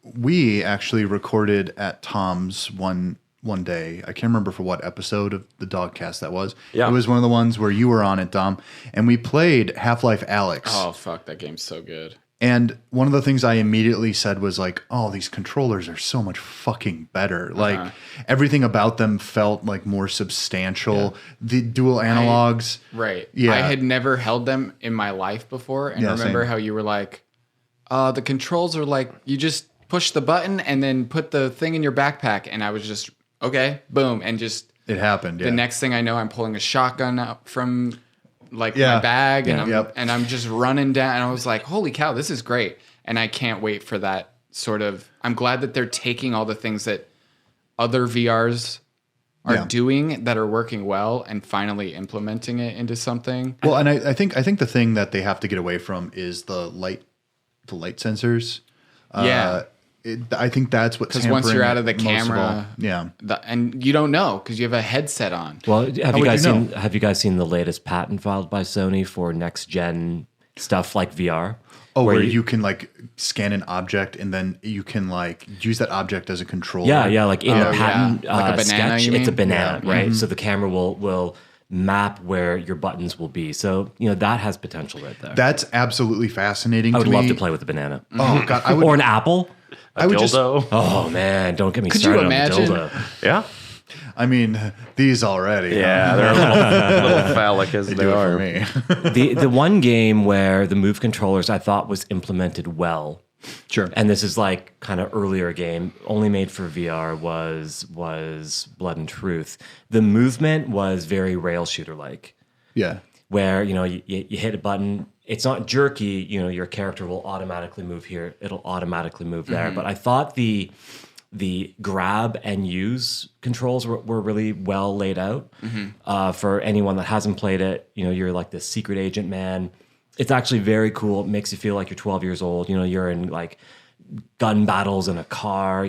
Speaker 3: we actually recorded at Tom's one day. I can't remember for what episode of the Dogcast that was.
Speaker 2: Yeah.
Speaker 3: It was one of the ones where you were on it, Dom, and we played Half-Life Alyx.
Speaker 5: Oh, fuck, that game's so good.
Speaker 3: And one of the things I immediately said was like, oh, these controllers are so much fucking better. Like everything about them felt like more substantial. The dual analogs.
Speaker 5: Right.
Speaker 3: Yeah.
Speaker 5: I had never held them in my life before. And remember how you were like, the controls are like, you just push the button and then put the thing in your backpack. And I was just, okay, boom. And just.
Speaker 3: It happened.
Speaker 5: The next thing I know, I'm pulling a shotgun out from my bag and I'm just running down. And I was like, holy cow, this is great. And I can't wait for that sort of. I'm glad that they're taking all the things that other VRs are doing that are working well and finally implementing it into something.
Speaker 3: Well, and I think the thing that they have to get away from is the light sensors. I think that's what's
Speaker 5: because once you're out of the
Speaker 3: most
Speaker 5: camera, and you don't know because you have a headset on.
Speaker 4: Well, have you guys seen the latest patent filed by Sony for next gen stuff like VR.
Speaker 3: Oh, where you can like scan an object and then you can like use that object as a controller.
Speaker 4: Yeah, like in the patent
Speaker 5: like a banana,
Speaker 4: sketch,
Speaker 5: you mean?
Speaker 4: it's a banana, right? So the camera will map where your buttons will be. So, that has potential right there.
Speaker 3: That's absolutely fascinating
Speaker 4: I
Speaker 3: to
Speaker 4: would
Speaker 3: me.
Speaker 4: love to play with a banana.
Speaker 3: Oh God, I would.
Speaker 4: Or an apple.
Speaker 2: A dildo.
Speaker 4: Oh man, don't get me
Speaker 5: Could
Speaker 4: started
Speaker 5: you imagine?
Speaker 4: on the dildo.
Speaker 2: Yeah.
Speaker 3: I mean, these already.
Speaker 2: Yeah, they're a little phallic as they
Speaker 3: do it
Speaker 2: are.
Speaker 3: for me.
Speaker 4: The one game where the Move controllers I thought was implemented well,
Speaker 3: Sure.
Speaker 4: and this is like kind of earlier game, only made for VR, was Blood and Truth. The movement was very rail shooter like,
Speaker 3: Yeah.
Speaker 4: where you hit a button. It's not jerky. Your character will automatically move here. It'll automatically move there. But I thought the grab and use controls were really well laid out. For anyone that hasn't played it, you're like this secret agent man. It's actually very cool. It makes you feel like you're 12 years old. You're in like gun battles in a car.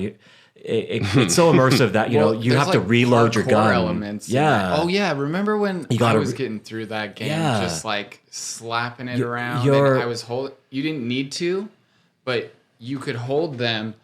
Speaker 4: It's so immersive that you
Speaker 5: There's,
Speaker 4: have to
Speaker 5: like,
Speaker 4: reload your
Speaker 5: parkour
Speaker 4: gun.
Speaker 5: elements. in
Speaker 4: Yeah.
Speaker 5: that. Oh yeah. Remember when I
Speaker 4: gotta
Speaker 5: was getting through that game,
Speaker 4: Yeah.
Speaker 5: just like slapping it around,
Speaker 4: you're-
Speaker 5: and I was holding. You didn't need to, but you could hold them.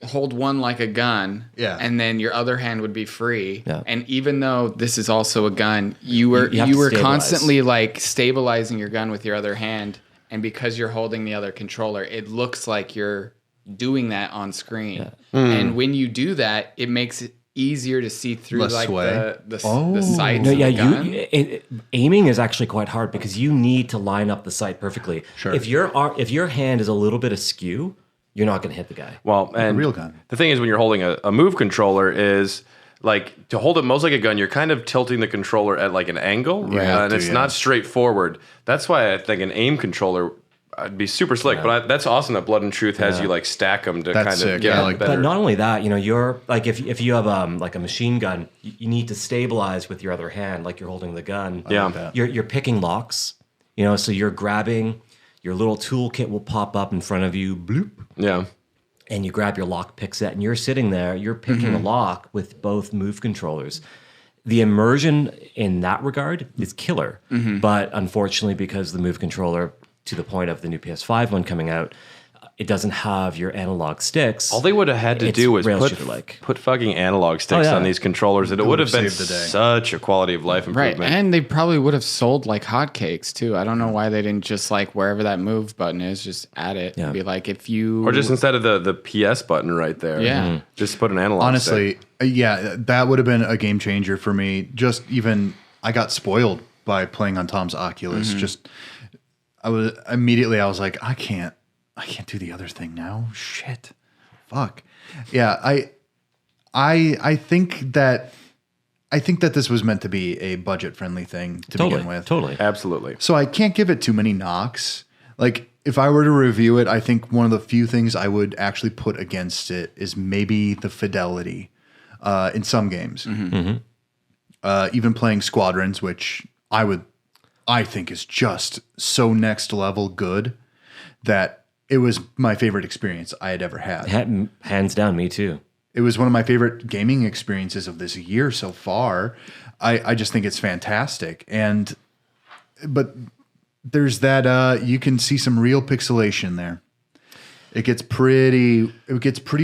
Speaker 5: Hold one like a gun,
Speaker 3: Yeah.
Speaker 5: and then your other hand would be free.
Speaker 4: Yeah.
Speaker 5: And even though this is also a gun, you were
Speaker 4: You have to stabilize.
Speaker 5: constantly like stabilizing your gun with your other hand, and because you're holding the other controller, it looks like you're doing that on screen. And when you do that, it makes it easier to see through
Speaker 3: Less
Speaker 5: like
Speaker 3: sway.
Speaker 5: the sights
Speaker 4: No,
Speaker 5: of
Speaker 4: yeah,
Speaker 5: the gun.
Speaker 4: aiming is actually quite hard because you need to line up the sight perfectly.
Speaker 3: Sure.
Speaker 4: If your hand is a little bit askew, you're not going to hit the guy.
Speaker 2: Well, and
Speaker 3: real gun.
Speaker 2: the thing is, when you're holding a Move controller, is like to hold it most like a gun, you're kind of tilting the controller at like an angle,
Speaker 3: have
Speaker 2: and
Speaker 3: to,
Speaker 2: it's
Speaker 3: yeah.
Speaker 2: not straightforward. That's why I think an aim controller would be super slick. But that's awesome that Blood and Truth has you like stack them to
Speaker 3: That's
Speaker 2: kind
Speaker 3: sick.
Speaker 2: of get
Speaker 3: Yeah,
Speaker 2: a
Speaker 3: like
Speaker 2: better.
Speaker 4: But not only that, you're like if you have like a machine gun, you need to stabilize with your other hand, like you're holding the gun.
Speaker 2: Yeah.
Speaker 3: that.
Speaker 4: You're picking locks, so you're grabbing. Your little toolkit will pop up in front of you, bloop,
Speaker 2: Yeah.
Speaker 4: and you grab your lock pick set, and you're sitting there. You're picking a lock with both Move controllers. The immersion in that regard is killer, but unfortunately, because the Move controller, to the point of the new PS5 one coming out, it doesn't have your analog sticks.
Speaker 2: All they would have had to
Speaker 4: It's
Speaker 2: do was
Speaker 4: rail
Speaker 2: put
Speaker 4: shooter-like.
Speaker 2: fucking analog sticks
Speaker 4: yeah.
Speaker 2: on these controllers, and it would have been
Speaker 3: saved the day.
Speaker 2: such a quality of life
Speaker 5: Right,
Speaker 2: improvement.
Speaker 5: and they probably would have sold like hotcakes too. I don't know why they didn't just like wherever that move button is, just add it.
Speaker 4: Yeah.
Speaker 5: Be like if you
Speaker 2: Or just instead of the PS button right there,
Speaker 5: Yeah.
Speaker 2: just put an analog stick.
Speaker 3: Honestly, yeah, that would have been a game changer for me. Just even, I got spoiled by playing on Tom's Oculus. I was like, I can't do the other thing now. Shit, fuck. Yeah, I think that this was meant to be a budget friendly thing to begin with.
Speaker 4: Totally.
Speaker 2: Absolutely.
Speaker 3: So I can't give it too many knocks. Like if I were to review it, I think one of the few things I would actually put against it is maybe the fidelity in some games. Even playing Squadrons, which I think is just so next level good that it was my favorite experience I had ever had.
Speaker 4: Hands down, me too.
Speaker 3: It was one of my favorite gaming experiences of this year so far. I just think it's fantastic. But there's that you can see some real pixelation there. It gets pretty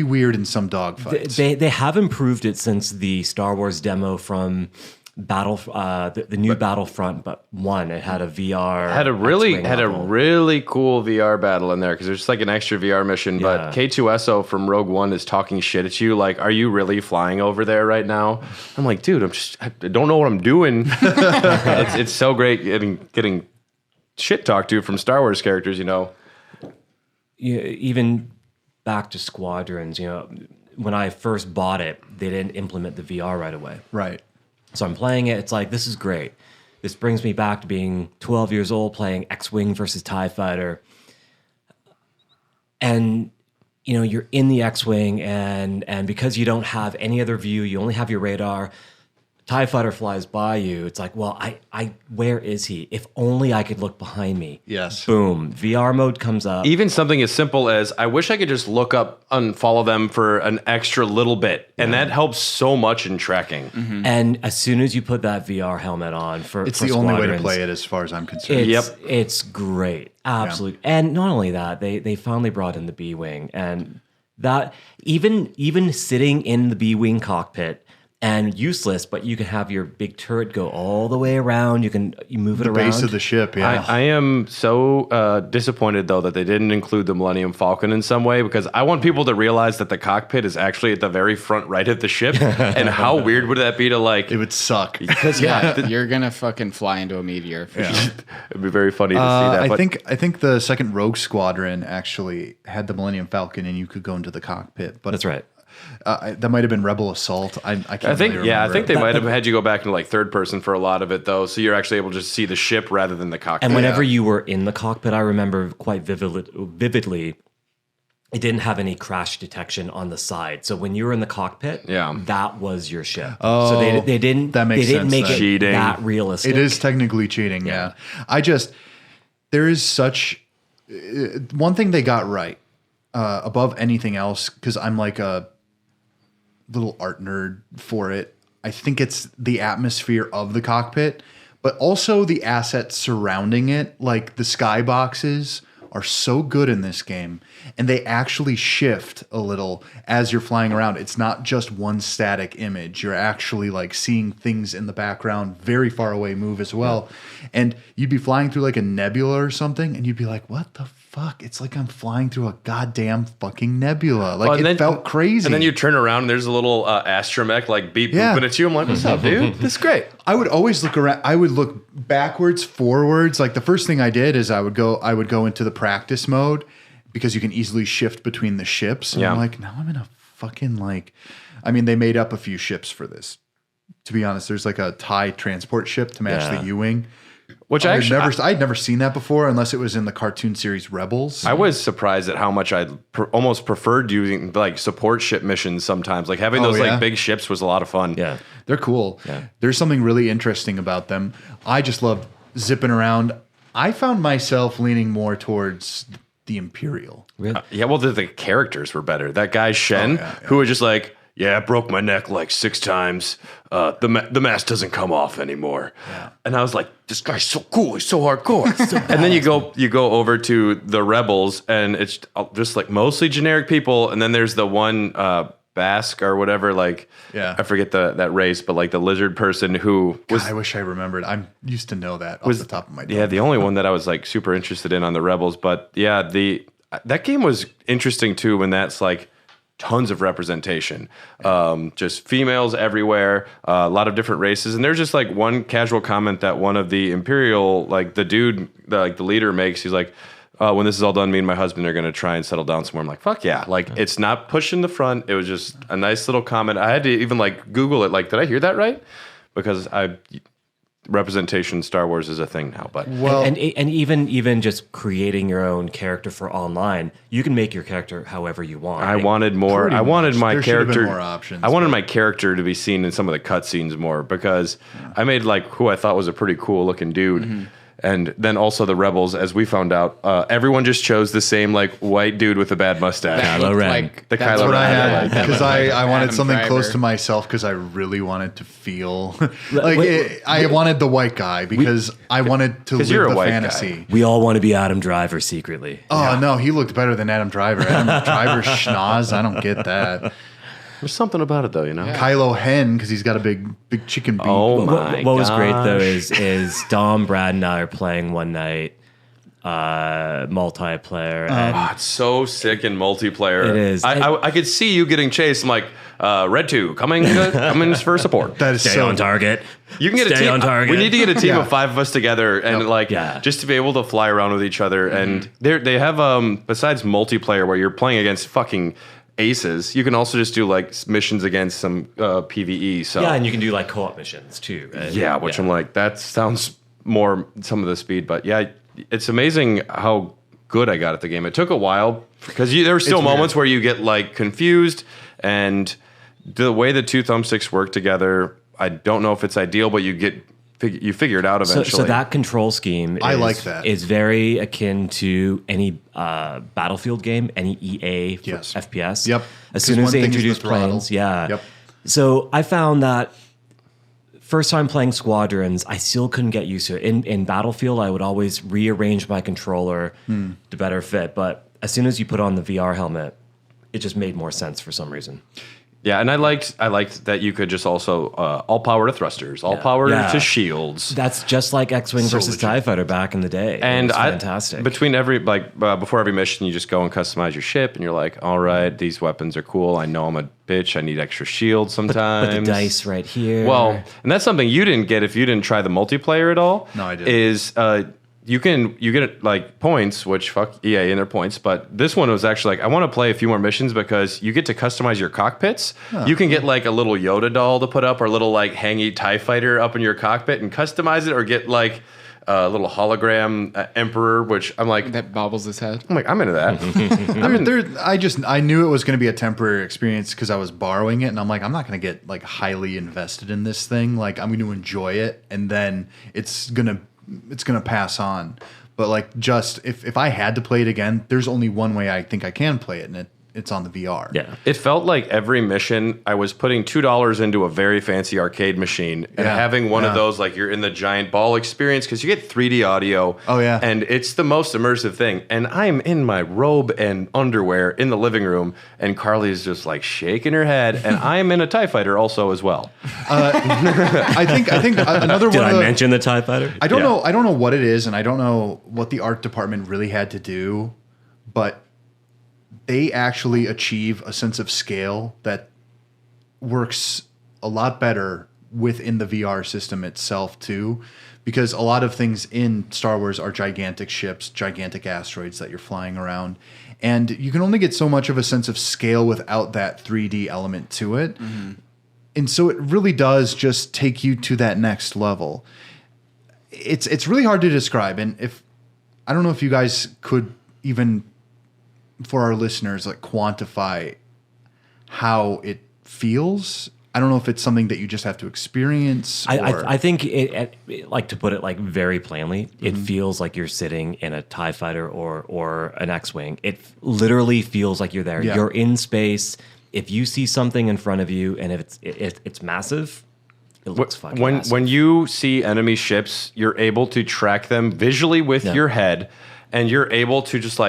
Speaker 3: weird in some dogfights.
Speaker 4: They have improved it since the Star Wars demo from the new Battlefront, but one it had a VR
Speaker 2: Had a
Speaker 4: X-Wing level.
Speaker 2: really cool VR battle in there because there's just like an extra VR mission. But K2SO from Rogue One is talking shit at you. Like, are you really flying over there right now? I'm like, dude, I don't know what I'm doing. it's so great getting shit talked to from Star Wars characters.
Speaker 4: Even back to Squadrons. When I first bought it, they didn't implement the VR right away.
Speaker 3: Right.
Speaker 4: So I'm playing it. It's like, this is great. This brings me back to being 12 years old playing X-Wing versus TIE Fighter. And, you're in the X-Wing and because you don't have any other view, you only have your radar. TIE fighter flies by you, it's like, well, where is he? If only I could look behind me.
Speaker 3: Yes.
Speaker 4: Boom. VR mode comes up.
Speaker 2: Even something as simple as, I wish I could just look up and follow them for an extra little bit. And that helps so much in tracking.
Speaker 4: And as soon as you put that VR helmet on
Speaker 3: it's the only way to play it as far as I'm concerned.
Speaker 4: It's great. Absolutely. Yeah. And not only that, they finally brought in the B-Wing. And that even sitting in the B-Wing cockpit, and useless, but you can have your big turret go all the way around. You move it around.
Speaker 3: The base of the ship, yeah.
Speaker 2: I am so disappointed, though, that they didn't include the Millennium Falcon in some way, because I want people to realize that the cockpit is actually at the very front right of the ship. And how weird would that be to, like...
Speaker 3: It would suck.
Speaker 2: Because,
Speaker 5: you're going to fucking fly into a meteor. For sure.
Speaker 2: It'd be very funny to see that.
Speaker 3: I think the second Rogue Squadron actually had the Millennium Falcon, and you could go into the cockpit. But
Speaker 4: that's right.
Speaker 3: That might have been Rebel Assault. I can't
Speaker 2: I think
Speaker 3: really remember.
Speaker 2: I think they might have had you go back into like third person for a lot of it though, so you're actually able to just see the ship rather than the cockpit.
Speaker 4: And whenever you were in the cockpit, I remember quite vividly, it didn't have any crash detection on the side. So when you were in the cockpit, that was your ship.
Speaker 3: Oh,
Speaker 4: so they didn't make it
Speaker 2: cheating.
Speaker 4: that realistic.
Speaker 3: It is technically cheating. Yeah. There is such one thing they got right above anything else, because I'm like a little art nerd for it. I think it's the atmosphere of the cockpit, but also the assets surrounding it, like the skyboxes are so good in this game, and they actually shift a little as you're flying around. It's not just one static image. You're actually like seeing things in the background very far away move as well. And you'd be flying through like a nebula or something, and you'd be like, what the fuck? It's like I'm flying through a goddamn fucking nebula. Like it felt crazy.
Speaker 2: And then you turn around and there's a little astromech like beep booping at you. I'm like, what's up, dude? This is great.
Speaker 3: I would always look around. I would look backwards, forwards. Like the first thing I did is I would go into the practice mode, because you can easily shift between the ships. And I'm like, now I'm in a fucking they made up a few ships for this. To be honest, there's like a TIE transport ship to match the U-Wing.
Speaker 2: Which
Speaker 3: I'd never seen that before, unless it was in the cartoon series Rebels.
Speaker 2: I was surprised at how much I almost preferred using like support ship missions sometimes. Like having those like big ships was a lot of fun.
Speaker 4: Yeah,
Speaker 3: they're cool. Yeah. There's something really interesting about them. I just love zipping around. I found myself leaning more towards the Imperial.
Speaker 4: Really?
Speaker 2: Well, the characters were better. That guy Shen, who was just like, I broke my neck like 6 times. The mask doesn't come off anymore. Yeah. And I was like, this guy's so cool. He's so hardcore. And then you go over to the Rebels, and it's just like mostly generic people. And then there's the one Basque or whatever. Like, I forget that race, but like the lizard person who was.
Speaker 3: God, I wish I remembered. I used to know that off the top of my head.
Speaker 2: Yeah, the only one that I was like super interested in on the Rebels. But yeah, that game was interesting too, when that's like tons of representation, just females everywhere, a lot of different races. And there's just like one casual comment that one of the Imperial, like the dude, the leader makes. He's like, when this is all done, me and my husband are going to try and settle down somewhere. I'm like, fuck yeah. Like, it's not pushing the front. It was just a nice little comment. I had to even like Google it. Like, did I hear that right? Because representation in Star Wars is a thing now, but
Speaker 4: and even just creating your own character for online, you can make your character however you want.
Speaker 2: I wanted more. I wanted my character.
Speaker 3: More options,
Speaker 2: I wanted my character to be seen in some of the cutscenes more, because I made like who I thought was a pretty cool looking dude. Mm-hmm. And then also the Rebels, as we found out, everyone just chose the same like white dude with a bad mustache.
Speaker 4: Kylo Ren.
Speaker 3: That's
Speaker 2: Kylo
Speaker 3: what
Speaker 2: Ren.
Speaker 3: I had, because I wanted
Speaker 5: Adam
Speaker 3: something
Speaker 5: Driver.
Speaker 3: close to myself, because I really wanted to feel I wanted the white guy, because I wanted to live
Speaker 2: you're a
Speaker 3: the
Speaker 2: white
Speaker 3: fantasy.
Speaker 2: guy.
Speaker 4: We all want to be Adam Driver secretly.
Speaker 3: Oh no, he looked better than Adam Driver. Adam Driver schnoz. I don't get that.
Speaker 2: There's something about it though, you know.
Speaker 5: Yeah.
Speaker 3: Kylo Hen, because he's got a big chicken beak.
Speaker 2: Oh
Speaker 4: What was great though is Dom, Brad, and I are playing one night, multiplayer, and
Speaker 2: It's so sick in multiplayer.
Speaker 4: It is.
Speaker 2: I could see you getting chased. I'm like, Red 2 coming for support.
Speaker 3: That is
Speaker 4: stay
Speaker 3: so
Speaker 4: on target.
Speaker 2: You can get a
Speaker 4: Stay
Speaker 2: team.
Speaker 4: on target.
Speaker 2: We need to get a team of 5 of us together, and
Speaker 4: Yeah.
Speaker 2: just to be able to fly around with each other. And they have besides multiplayer where you're playing against fucking aces, you can also just do like missions against some PvE. So
Speaker 4: Yeah, and you can do like co-op missions too.
Speaker 2: which I'm like, that sounds more some of the speed, but yeah, it's amazing how good I got at the game. It took a while, because there were still moments where you get like confused, and the way the 2 thumbsticks work together, I don't know if it's ideal, but you figure it out eventually.
Speaker 4: So that control scheme is very akin to any Battlefield game, any EA FPS.
Speaker 3: Yep.
Speaker 4: As soon as they introduce planes,
Speaker 3: Yep.
Speaker 4: So I found that first time playing Squadrons, I still couldn't get used to it. In Battlefield, I would always rearrange my controller to better fit. But as soon as you put on the VR helmet, it just made more sense for some reason.
Speaker 2: Yeah, and I liked that you could just also all power to thrusters, all power to shields.
Speaker 4: That's just like X-Wing versus TIE Fighter back in the day.
Speaker 2: And
Speaker 4: it was fantastic.
Speaker 2: Between before every mission, you just go and customize your ship, and you're like, all right, these weapons are cool. I know I'm a bitch. I need extra shields sometimes.
Speaker 4: But the dice right here.
Speaker 2: Well, and that's something you didn't get if you didn't try the multiplayer at all.
Speaker 3: No, I didn't.
Speaker 2: Is you get like points, which fuck EA and their points, but this one was actually like, I want to play a few more missions because you get to customize your cockpits. You can get like a little Yoda doll to put up, or a little like hangy TIE fighter up in your cockpit and customize it, or get like a little hologram Emperor, which I'm like,
Speaker 5: that bobbles his head.
Speaker 2: I'm like, I'm into that.
Speaker 3: I knew it was going to be a temporary experience because I was borrowing it, and I'm like, I'm not going to get like highly invested in this thing. Like, I'm going to enjoy it, and then it's gonna pass on. But like, just if I had to play it again, there's only one way I think I can play it, and it's on the VR.
Speaker 4: Yeah.
Speaker 2: It felt like every mission I was putting $2 into a very fancy arcade machine and having one of those, like you're in the giant ball experience, because you get 3D audio.
Speaker 3: Oh, yeah.
Speaker 2: And it's the most immersive thing. And I'm in my robe and underwear in the living room, and Carly's just like shaking her head, and I'm in a TIE Fighter also as well.
Speaker 3: I think another one.
Speaker 4: Did I mention the TIE Fighter?
Speaker 3: I don't know. I don't know what it is, and I don't know what the art department really had to do, but they actually achieve a sense of scale that works a lot better within the VR system itself too, because a lot of things in Star Wars are gigantic ships, gigantic asteroids that you're flying around, and you can only get so much of a sense of scale without that 3D element to it. Mm-hmm. And so it really does just take you to that next level. It's really hard to describe, and I don't know if you guys could even, for our listeners, like quantify how it feels. I don't know if it's something that you just have to experience.
Speaker 4: I think like, to put it like very plainly, it feels like you're sitting in a TIE Fighter or an X-Wing. It literally feels like you're there. Yeah. You're in space. If you see something in front of you, and if it's massive, it looks fucking massive.
Speaker 2: When you see enemy ships, you're able to track them visually with your head, and you're able to just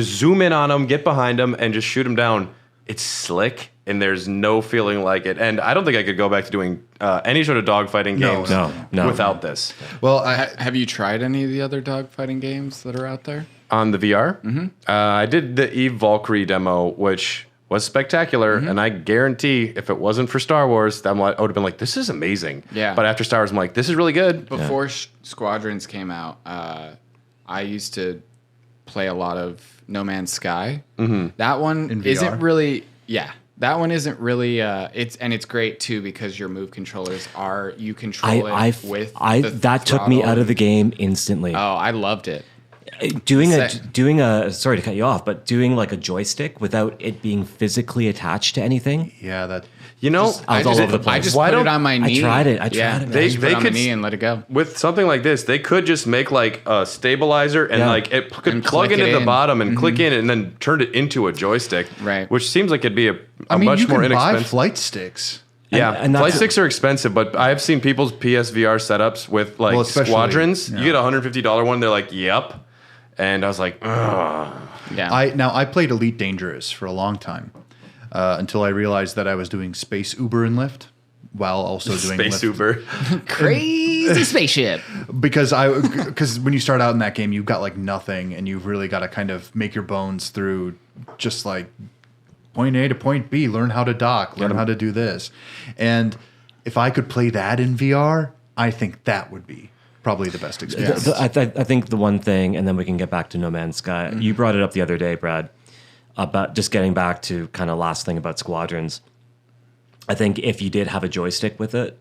Speaker 2: zoom in on them, get behind them, and just shoot them down. It's slick, and there's no feeling like it. And I don't think I could go back to doing any sort of dogfighting games without this.
Speaker 5: Well, have you tried any of the other dogfighting games that are out there?
Speaker 2: On the VR? Mm-hmm. I did the Eve Valkyrie demo, which was spectacular, and I guarantee if it wasn't for Star Wars, I would have been like, this is amazing.
Speaker 5: Yeah.
Speaker 2: But after Star Wars, I'm like, this is really good.
Speaker 5: Before Squadrons came out, I used to play a lot of No Man's Sky. Mm-hmm. That one isn't really, that one isn't really, it's great too, because your move controllers you control
Speaker 4: that took me out of the game instantly.
Speaker 5: Oh, I loved it.
Speaker 4: Doing sorry to cut you off, but doing like a joystick without it being physically attached to anything.
Speaker 3: Yeah, that.
Speaker 4: I was all over the place.
Speaker 5: I just put it on my knee.
Speaker 4: I tried it.
Speaker 2: They
Speaker 5: put it on my
Speaker 2: could
Speaker 5: knee and let it go.
Speaker 2: With something like this, they could just make like a stabilizer and like it could plug into the bottom and click in, and then turn it into a joystick.
Speaker 5: Right.
Speaker 2: Which seems like it'd be a much more inexpensive.
Speaker 3: Buy flight sticks.
Speaker 2: Yeah, and flight sticks are expensive, but I have seen people's PSVR setups with like Squadrons. You get a $150 one. They're like, yep. And I was like, ugh.
Speaker 5: Yeah.
Speaker 3: I played Elite Dangerous for a long time until I realized that I was doing Space Uber and Lyft while also doing
Speaker 2: Space
Speaker 3: Lyft.
Speaker 2: Uber.
Speaker 5: Crazy spaceship.
Speaker 3: Because when you start out in that game, you've got like nothing, and you've really got to kind of make your bones through just like point A to point B, learn how to dock, learn how to do this. And if I could play that in VR, I think that would be probably the best experience.
Speaker 4: I think the one thing, and then we can get back to No Man's Sky. Mm-hmm. You brought it up the other day, Brad, about just getting back to kind of last thing about Squadrons. I think if you did have a joystick with it,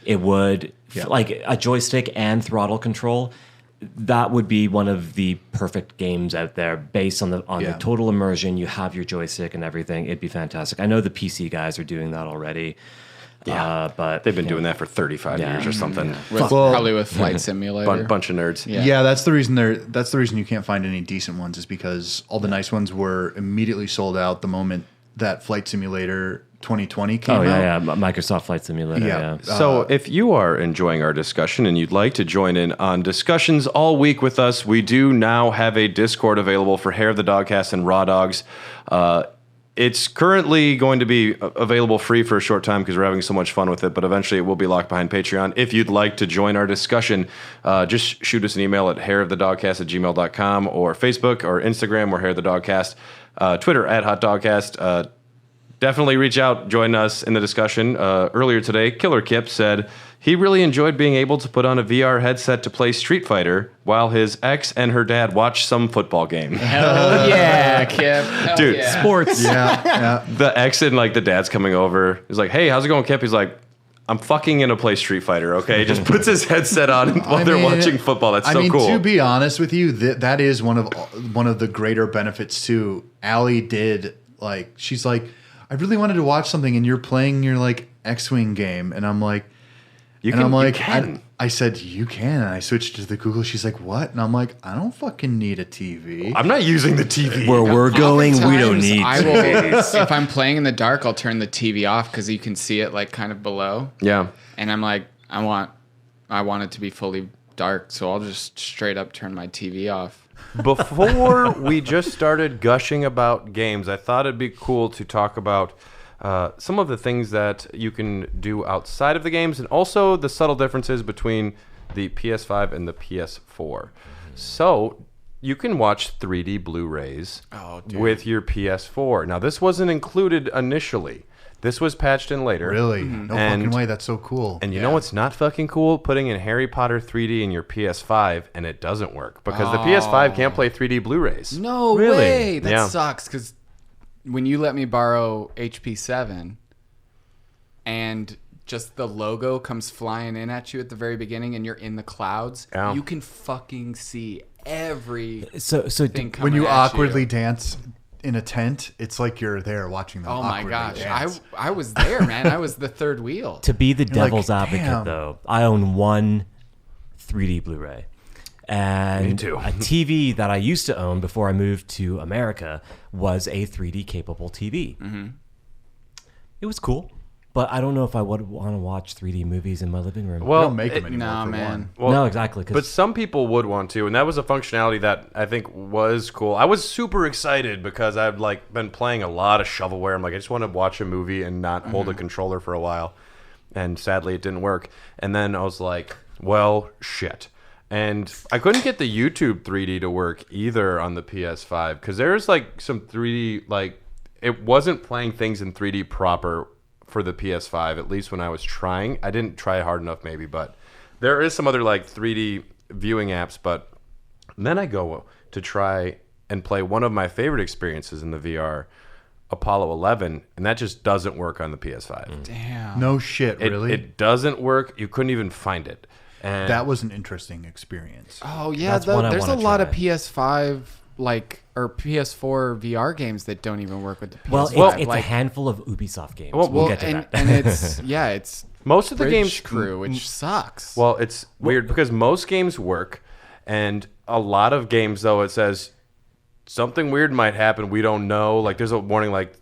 Speaker 4: it would, like a joystick and throttle control, that would be one of the perfect games out there based on the total immersion. You have your joystick and everything. It'd be fantastic. I know the PC guys are doing that already.
Speaker 2: Yeah,
Speaker 4: but
Speaker 2: they've been doing that for 35 years or something.
Speaker 5: Probably with Flight Simulator.
Speaker 2: Bunch of nerds.
Speaker 3: Yeah, that's the reason that's the reason you can't find any decent ones, is because all the nice ones were immediately sold out the moment that Flight Simulator 2020 came out.
Speaker 4: Yeah, Microsoft Flight Simulator. Yeah.
Speaker 2: So if you are enjoying our discussion and you'd like to join in on discussions all week with us, we do now have a Discord available for Hair of the Dogcast and Raw Dogs. It's currently going to be available free for a short time because we're having so much fun with it, but eventually it will be locked behind Patreon. If you'd like to join our discussion, just shoot us an email at hairofthedogcast@gmail.com, or Facebook or Instagram, or Hair of the Dogcast, Twitter @HotDogcast. Definitely reach out, join us in the discussion. Earlier today, Killer Kip said he really enjoyed being able to put on a VR headset to play Street Fighter while his ex and her dad watched some football game.
Speaker 5: Hell yeah, Kip. Hell
Speaker 2: Dude,
Speaker 5: yeah.
Speaker 4: Sports.
Speaker 3: Yeah.
Speaker 2: The ex and like the dad's coming over. He's like, "Hey, how's it going, Kip?" He's like, "I'm fucking gonna play Street Fighter." Okay, just puts his headset on while they're watching football. That's so cool.
Speaker 3: To be honest with you, that is one of the greater benefits too. Allie did, like, she's like, I really wanted to watch something, and you're playing your like X-Wing game, and I'm like, I said, you can. And I switched to the Google. She's like, what? And I'm like, I don't fucking need a TV.
Speaker 2: I'm not using the TV.
Speaker 4: Where we're going, we don't need
Speaker 5: TVs. If I'm playing in the dark, I'll turn the TV off because you can see it like kind of below.
Speaker 2: Yeah.
Speaker 5: And I'm like, I want it to be fully dark, so I'll just straight up turn my TV off.
Speaker 2: Before we just started gushing about games, I thought it'd be cool to talk about some of the things that you can do outside of the games, and also the subtle differences between the PS5 and the PS4. So you can watch 3D Blu-rays with your PS4. Now, this wasn't included initially. This was patched in later.
Speaker 3: Really? No fucking way. That's so cool.
Speaker 2: And you know what's not fucking cool? Putting in Harry Potter 3D in your PS5 and it doesn't work because the PS5 can't play 3D Blu-rays.
Speaker 5: No way. That sucks, because when you let me borrow HP7 and just the logo comes flying in at you at the very beginning and you're in the clouds, you can fucking see every thing coming
Speaker 3: when you
Speaker 5: at
Speaker 3: awkwardly
Speaker 5: you.
Speaker 3: dance in a tent, it's like you're there watching them.
Speaker 5: Oh my gosh, I was there, man. I was the third wheel.
Speaker 4: To be the devil's
Speaker 3: like,
Speaker 4: advocate,
Speaker 3: damn.
Speaker 4: though, I own one 3D Blu-ray. And
Speaker 2: Me too.
Speaker 4: A TV that I used to own before I moved to America was a 3D capable TV. Mm-hmm. It was cool, but I don't know if I would want to watch 3D movies in my living room.
Speaker 3: Well, don't make them anymore.
Speaker 5: Nah,
Speaker 3: for
Speaker 5: man.
Speaker 3: one.
Speaker 2: Well,
Speaker 4: no, exactly.
Speaker 2: But some people would want to, and that was a functionality that I think was cool. I was super excited because I've like been playing a lot of shovelware. I'm like, I just want to watch a movie and not hold a controller for a while. And sadly, it didn't work. And then I was like, well, shit. And I couldn't get the YouTube 3D to work either on the PS5 because there's like some 3D, like it wasn't playing things in 3D proper for the PS5, at least when I was trying. I didn't try hard enough maybe, but there is some other like 3D viewing apps. But then I go to try and play one of my favorite experiences in the VR, Apollo 11, and that just doesn't work on the PS5.
Speaker 5: Damn.
Speaker 3: No shit, really?
Speaker 2: It doesn't work. You couldn't even find it. And
Speaker 3: that was an interesting experience.
Speaker 5: Oh yeah,
Speaker 4: That's one I
Speaker 5: there's a
Speaker 4: wanna
Speaker 5: lot of
Speaker 4: try.
Speaker 5: PS5 or PS4 VR games that don't even work with the PS5.
Speaker 4: Well, it's a handful of Ubisoft games. We'll get to that.
Speaker 5: And it's
Speaker 2: most of the
Speaker 5: Bridge
Speaker 2: games
Speaker 5: Crew, which sucks.
Speaker 2: Well, it's weird because most games work, and a lot of games though it says something weird might happen. We don't know. Like there's a warning, like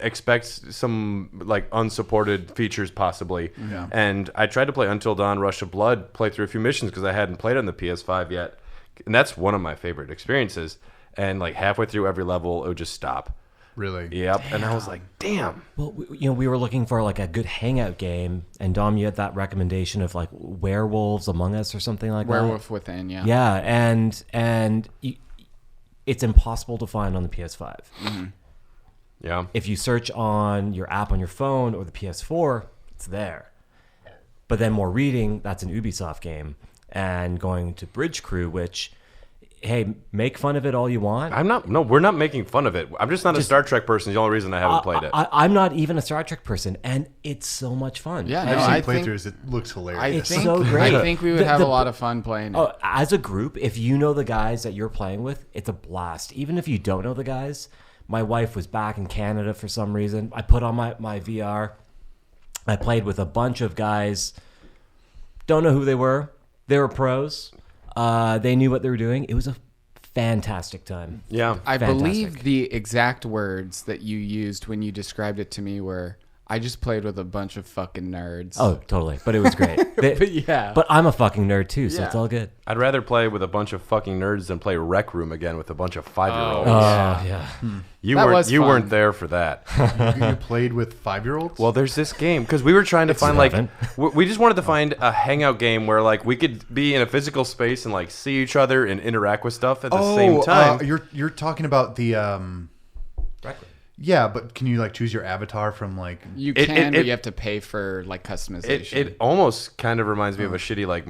Speaker 2: expect some like unsupported features possibly.
Speaker 3: Yeah.
Speaker 2: And I tried to play Until Dawn: Rush of Blood, play through a few missions because I hadn't played on the PS5 yet, and that's one of my favorite experiences. And like halfway through every level, it would just stop.
Speaker 3: Really?
Speaker 2: Yep. Damn. And I was like, damn.
Speaker 4: Well, we were looking for like a good hangout game, and Dom, you had that recommendation of like Werewolves Among Us or something like that.
Speaker 5: Werewolf Within, yeah.
Speaker 4: Yeah, and it's impossible to find on the PS5.
Speaker 5: Mm-hmm.
Speaker 2: Yeah.
Speaker 4: If you search on your app on your phone or the PS4, it's there. But then more reading, that's an Ubisoft game, and going to Bridge Crew, which, hey, make fun of it all you want.
Speaker 2: We're not making fun of it. I'm just not a Star Trek person. It's the only reason I haven't played it.
Speaker 4: I'm not even a Star Trek person, and it's so much fun.
Speaker 5: Yeah,
Speaker 3: I've
Speaker 5: no,
Speaker 3: seen
Speaker 5: I think
Speaker 3: playthroughs. It looks hilarious.
Speaker 4: It's so great.
Speaker 5: I think we would have a lot of fun playing it.
Speaker 4: As a group, if you know the guys that you're playing with, it's a blast. Even if you don't know the guys, my wife was back in Canada for some reason. I put on my VR. I played with a bunch of guys. Don't know who they were. They were pros. They knew what they were doing. It was a fantastic time.
Speaker 2: Yeah.
Speaker 5: I
Speaker 4: Fantastic.
Speaker 5: believe the exact words that you used when you described it to me were, I just played with a bunch of fucking nerds.
Speaker 4: Oh, totally. But it was great. But I'm a fucking nerd too, so it's all good.
Speaker 2: I'd rather play with a bunch of fucking nerds than play Rec Room again with a bunch of 5-year-olds.
Speaker 4: Yeah.
Speaker 2: You weren't there for that.
Speaker 3: You played with 5-year-olds?
Speaker 2: Well, there's this game because we were trying to find we just wanted to find a hangout game where like we could be in a physical space and like see each other and interact with stuff at the same time.
Speaker 3: You're talking about the yeah, but can you like choose your avatar from like?
Speaker 5: You can, but you have to pay for like customization.
Speaker 2: It almost kind of reminds me of a shitty like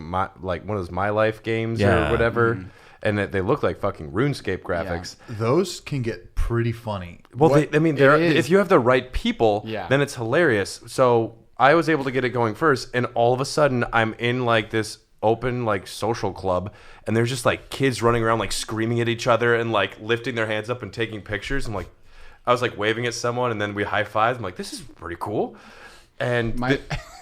Speaker 2: one of those My Life games or whatever. And they look like fucking RuneScape graphics.
Speaker 3: Yeah. Those can get pretty funny.
Speaker 2: Well, if you have the right people, then it's hilarious. So I was able to get it going first, and all of a sudden I'm in like this open like social club, and there's just like kids running around like screaming at each other and like lifting their hands up and taking pictures. I'm like, I was like waving at someone, and then we high-fived. I'm like, this is pretty cool. And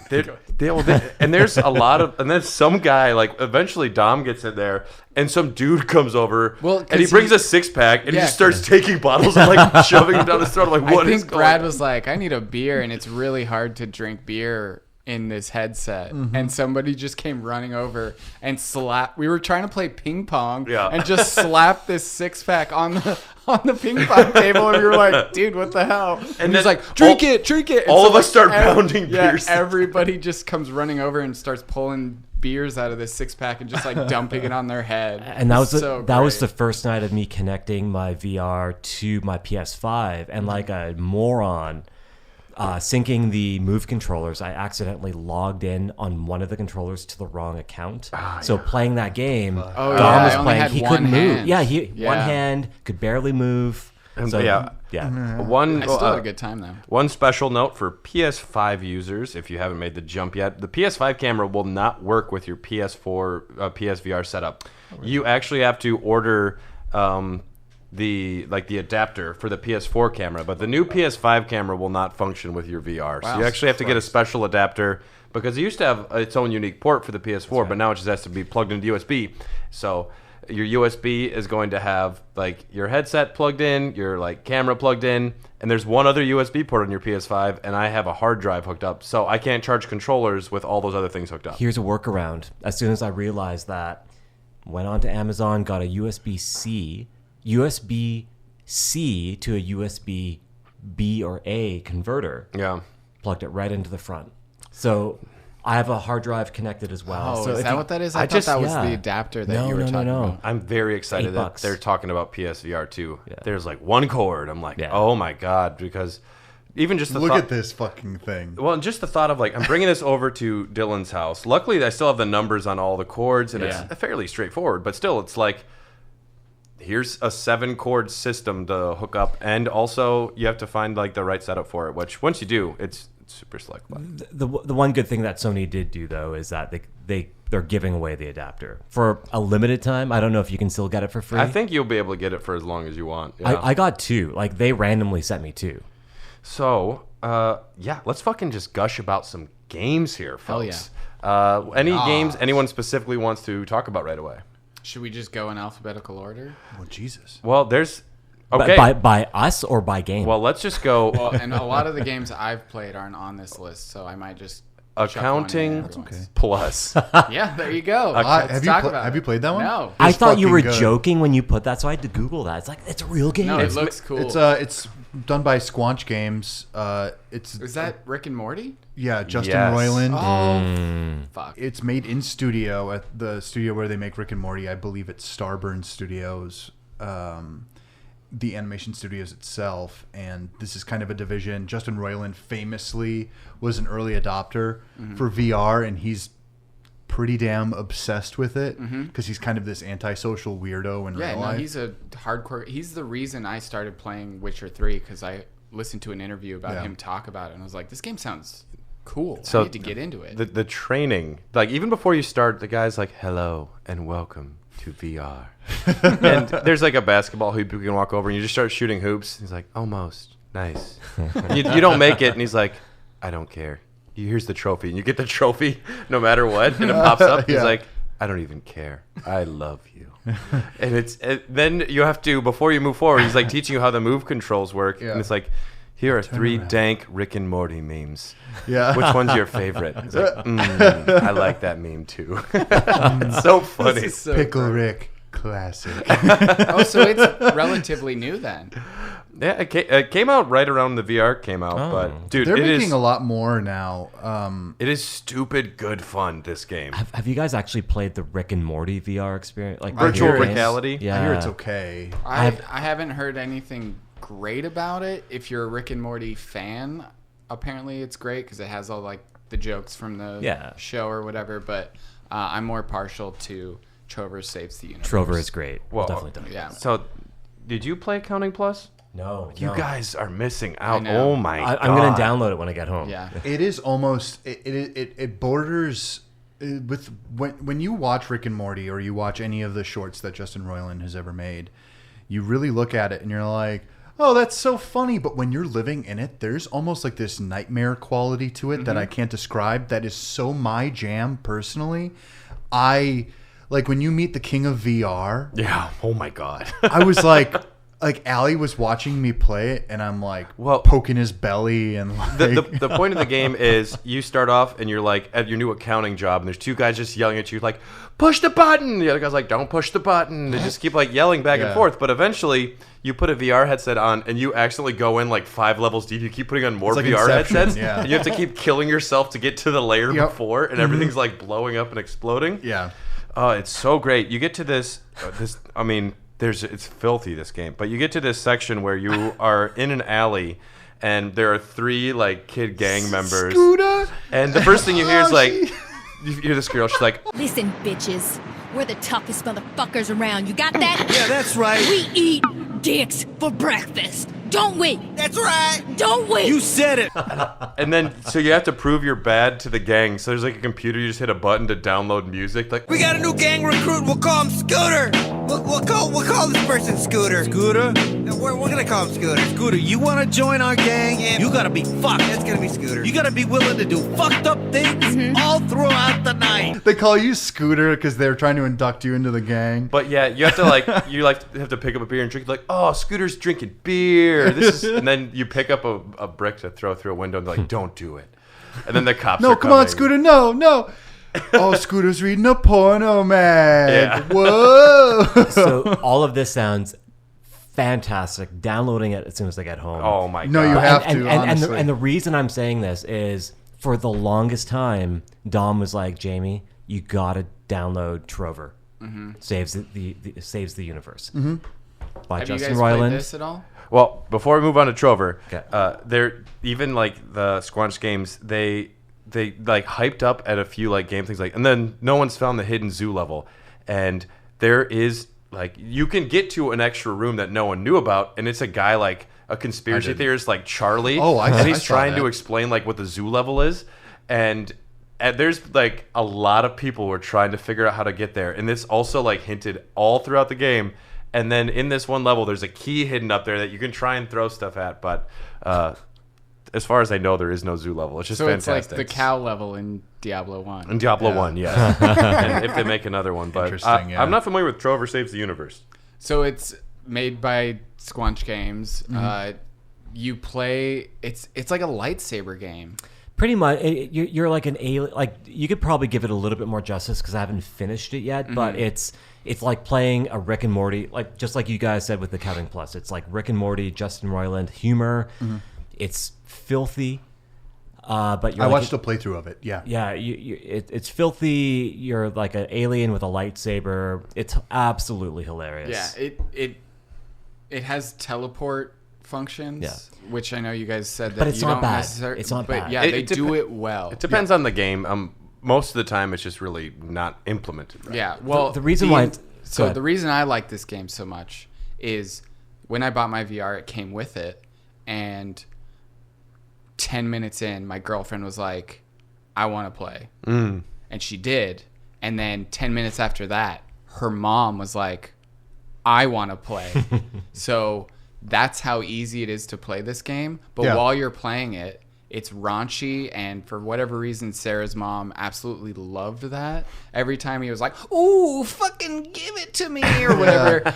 Speaker 2: and there's a lot of, and then some guy, like eventually Dom gets in there, and some dude comes over, and he brings a 6-pack, and he just starts taking bottles and like shoving them down his throat. I'm like, what is going on?
Speaker 5: I think Brad was like, I need a beer, and it's really hard to drink beer in this headset. And somebody just came running over and slapped. We were trying to play ping pong and just slapped this 6-pack on the ping pong table, and we were like, dude, what the hell? And he's like, drink it. And
Speaker 2: all of us start pounding beers.
Speaker 5: Everybody just comes running over and starts pulling beers out of this 6-pack and just like dumping it on their head.
Speaker 4: And that was the first night of me connecting my VR to my PS5, and like a moron, syncing the Move controllers, I accidentally logged in on one of the controllers to the wrong account. So playing that game, Dom was playing. He couldn't move. Yeah, one hand, could barely move. So,
Speaker 2: I
Speaker 5: still had a good time though.
Speaker 2: One special note for PS5 users, if you haven't made the jump yet, the PS5 camera will not work with your PS4 PSVR setup. You actually have to order the adapter for the PS4 camera, but the new PS5 camera will not function with your VR. So you actually have to get a special adapter, because it used to have its own unique port for the PS4, but now it just has to be plugged into USB. So your USB is going to have like your headset plugged in, your like camera plugged in, and there's one other USB port on your PS5, and I have a hard drive hooked up, so I can't charge controllers with all those other things hooked up.
Speaker 4: Here's a workaround. As soon as I realized that, went on to Amazon, got a USB-C to a USB B or A converter.
Speaker 2: Yeah.
Speaker 4: Plugged it right into the front. So I have a hard drive connected as well.
Speaker 5: Oh,
Speaker 4: so
Speaker 5: is that what that is? I thought that was the adapter that you were talking about.
Speaker 2: I'm very excited that they're talking about PSVR 2. Yeah. There's like one cord. I'm like, oh my God, because even just the
Speaker 3: look at this fucking thing.
Speaker 2: Well, and just the thought of like, I'm bringing this over to Dylan's house. Luckily, I still have the numbers on all the cords, and it's fairly straightforward, but still, it's like, here's a 7-cord system to hook up, and also you have to find like the right setup for it, which once you do, it's super slick.
Speaker 4: The one good thing that Sony did do though is that they're giving away the adapter for a limited time. I don't know if you can still get it for free.
Speaker 2: I think you'll be able to get it for as long as you want. Yeah.
Speaker 4: I got 2. Like they randomly sent me 2.
Speaker 2: So let's fucking just gush about some games here, folks.
Speaker 5: Hell yeah.
Speaker 2: Any games anyone specifically wants to talk about right away?
Speaker 5: Should we just go in alphabetical order?
Speaker 3: Oh, Jesus.
Speaker 2: Well, there's... Okay.
Speaker 4: By us or by game?
Speaker 2: Well, let's just go...
Speaker 5: Well, and a lot of the games I've played aren't on this list, so I might just...
Speaker 2: Accounting Plus.
Speaker 5: Yeah, there you go.
Speaker 3: Have you played that one?
Speaker 5: No.
Speaker 4: I thought you were joking when you put that, so I had to Google that. It's like, it's a real game.
Speaker 5: No, it looks cool.
Speaker 3: It's done by Squanch Games.
Speaker 5: Is that Rick and Morty?
Speaker 3: Yeah, Justin Roiland.
Speaker 5: Oh, fuck.
Speaker 3: It's made in studio at the studio where they make Rick and Morty. I believe it's Starburn Studios, the animation studios itself. And this is kind of a division. Justin Roiland famously was an early adopter for VR, and he's pretty damn obsessed with it because he's kind of this antisocial weirdo in real life.
Speaker 5: He's a hardcore. He's the reason I started playing Witcher 3, because I listened to an interview about him talk about it, and I was like, this game sounds cool. So I need to get into it.
Speaker 2: The training, like even before you start, the guy's like, hello and welcome to VR. And there's like a basketball hoop you can walk over, and you just start shooting hoops. He's like, almost. Nice. You don't make it, and he's like, I don't care. here's the trophy. And you get the trophy no matter what. And it pops up. He's like, I don't even care. I love you. And then you have to, before you move forward, he's like teaching you how the move controls work. And it's like, here are 3 dank Rick and Morty memes. Yeah. Which one's your favorite? It's like, I like that meme too. It's so funny.
Speaker 3: Pickle Rick. Classic.
Speaker 5: Oh, so it's relatively new then.
Speaker 2: Yeah, it came out right around the VR came out, but dude,
Speaker 3: they're making a lot more now.
Speaker 2: It is stupid good fun. This game.
Speaker 4: Have you guys actually played the Rick and Morty VR experience, like
Speaker 2: virtual reality?
Speaker 4: Yeah,
Speaker 3: I hear it's okay.
Speaker 5: I haven't heard anything great about it. If you're a Rick and Morty fan, apparently it's great because it has all like the jokes from the show or whatever. But I'm more partial to Trover Saves the Universe.
Speaker 4: Trover is great.
Speaker 2: Well,
Speaker 4: definitely done.
Speaker 5: Yeah.
Speaker 2: So, did you play Counting Plus?
Speaker 4: No,
Speaker 2: you guys are missing out. Oh my god!
Speaker 4: I'm gonna download it when I get home.
Speaker 5: Yeah,
Speaker 3: it is almost it borders with when you watch Rick and Morty or you watch any of the shorts that Justin Roiland has ever made, you really look at it and you're like, oh, that's so funny. But when you're living in it, there's almost like this nightmare quality to it that I can't describe. That is so my jam personally. Like when you meet the king of VR.
Speaker 2: Yeah. Oh my god.
Speaker 3: I was like Allie was watching me play it, and I'm like, poking his belly and like.
Speaker 2: The point of the game is you start off and you're like at your new accounting job, and there's 2 guys just yelling at you like, push the button. The other guy's like, don't push the button. They just keep like yelling back and forth. But eventually, you put a VR headset on, and you accidentally go in like 5 levels deep. You keep putting on more
Speaker 3: like
Speaker 2: VR
Speaker 3: Inception.
Speaker 2: headsets,
Speaker 3: Yeah.
Speaker 2: and you have to keep killing yourself to get to the layer before, and everything's like blowing up and exploding.
Speaker 3: Yeah.
Speaker 2: Oh, it's so great. You get to this. I mean, it's filthy, this game. But you get to this section where you are in an alley, and there are 3 like kid gang members.
Speaker 3: Scooter.
Speaker 2: And the first thing you hear is like, you hear this girl. She's like,
Speaker 7: listen, bitches. We're the toughest motherfuckers around. You got that?
Speaker 8: Yeah, that's right.
Speaker 7: We eat dicks for breakfast. Don't we?
Speaker 8: That's right.
Speaker 7: Don't we?
Speaker 8: You said it.
Speaker 2: and then so you have to prove you're bad to the gang. So there's like a computer. You just hit a button to download music. Like,
Speaker 8: We got a new gang recruit. We'll call him Scooter. We'll call this person Scooter. Scooter? No, we're gonna call him Scooter. Scooter, you wanna join our gang? Yeah. You gotta be fucked. It's gonna be Scooter. You gotta be willing to do fucked up things all throughout the night.
Speaker 3: They call you Scooter because they're trying to induct you into the gang.
Speaker 2: but yeah, you have to like have to pick up a beer and drink. Like, oh, Scooter's drinking beer. And then you pick up a brick to throw through a window and they're like, don't do it. And then the cops.
Speaker 3: No,
Speaker 2: are
Speaker 3: come
Speaker 2: coming.
Speaker 3: on, Scooter. No. Oh, Scooter's reading a porno mag.
Speaker 2: Yeah.
Speaker 3: Whoa.
Speaker 4: So all of this sounds fantastic. Downloading it as soon as I get home.
Speaker 2: Oh my god.
Speaker 3: No, you have to. Honestly.
Speaker 4: And the reason I'm saying this is for the longest time, Dom was like, Jamie, you gotta download Trover. Saves the universe. By
Speaker 5: Have
Speaker 4: Justin
Speaker 5: you guys played
Speaker 4: Roiland.
Speaker 5: this at all?
Speaker 2: Well, before we move on to Trover,
Speaker 4: Okay.
Speaker 2: they're even like the Squanch games. They like hyped up at a few like game things like, and then no one's found the hidden zoo level, and there is like you can get to an extra room that no one knew about, and it's a guy like a conspiracy theorist like Charlie.
Speaker 3: Oh,
Speaker 2: and he's
Speaker 3: I saw
Speaker 2: trying to
Speaker 3: that.
Speaker 2: explain like what the zoo level is, and there's like a lot of people who are trying to figure out how to get there, and it's also like hinted all throughout the game. And then in this one level, there's a key hidden up there that you can try and throw stuff at. But as far as I know, there is no zoo level. It's just
Speaker 5: So
Speaker 2: fantastic.
Speaker 5: it's like the cow level in Diablo 1.
Speaker 2: In Diablo 1, yes. And if they make another one. But
Speaker 3: Interesting, yeah.
Speaker 2: I'm not familiar with Trover Saves the Universe.
Speaker 5: So it's made by Squanch Games. You play... It's like a lightsaber game.
Speaker 4: Pretty much, you're like an alien. Like you could probably give it a little bit more justice because I haven't finished it yet. But it's like playing a Rick and Morty, like just like you guys said with the Counting Plus. It's like Rick and Morty, Justin Roiland humor. It's filthy, but you're
Speaker 3: I
Speaker 4: like
Speaker 3: watched a playthrough of it. Yeah.
Speaker 4: Yeah, it's filthy. You're like an alien with a lightsaber. It's absolutely hilarious.
Speaker 5: Yeah, it has teleport functions,
Speaker 4: Yeah.
Speaker 5: which I know you guys said that
Speaker 4: But it's
Speaker 5: you
Speaker 4: not
Speaker 5: don't
Speaker 4: bad.
Speaker 5: necessarily...
Speaker 4: It's not
Speaker 5: but
Speaker 4: bad.
Speaker 5: yeah,
Speaker 2: It
Speaker 5: they do it well.
Speaker 2: It depends on the game. Most of the time, it's just really not implemented right.
Speaker 5: Yeah, well,
Speaker 4: The reason why it's- go
Speaker 5: so
Speaker 4: ahead.
Speaker 5: the reason I like this game so much is when I bought my VR, it came with it, and 10 minutes in, my girlfriend was like, "I want to play," and she did. And then 10 minutes after that, her mom was like, "I want to play." So that's how easy it is to play this game. But
Speaker 3: Yeah.
Speaker 5: while you're playing it, It's raunchy, and for whatever reason, Sarah's mom absolutely loved that. Every time he was like, "Ooh, fucking give it to me," or whatever,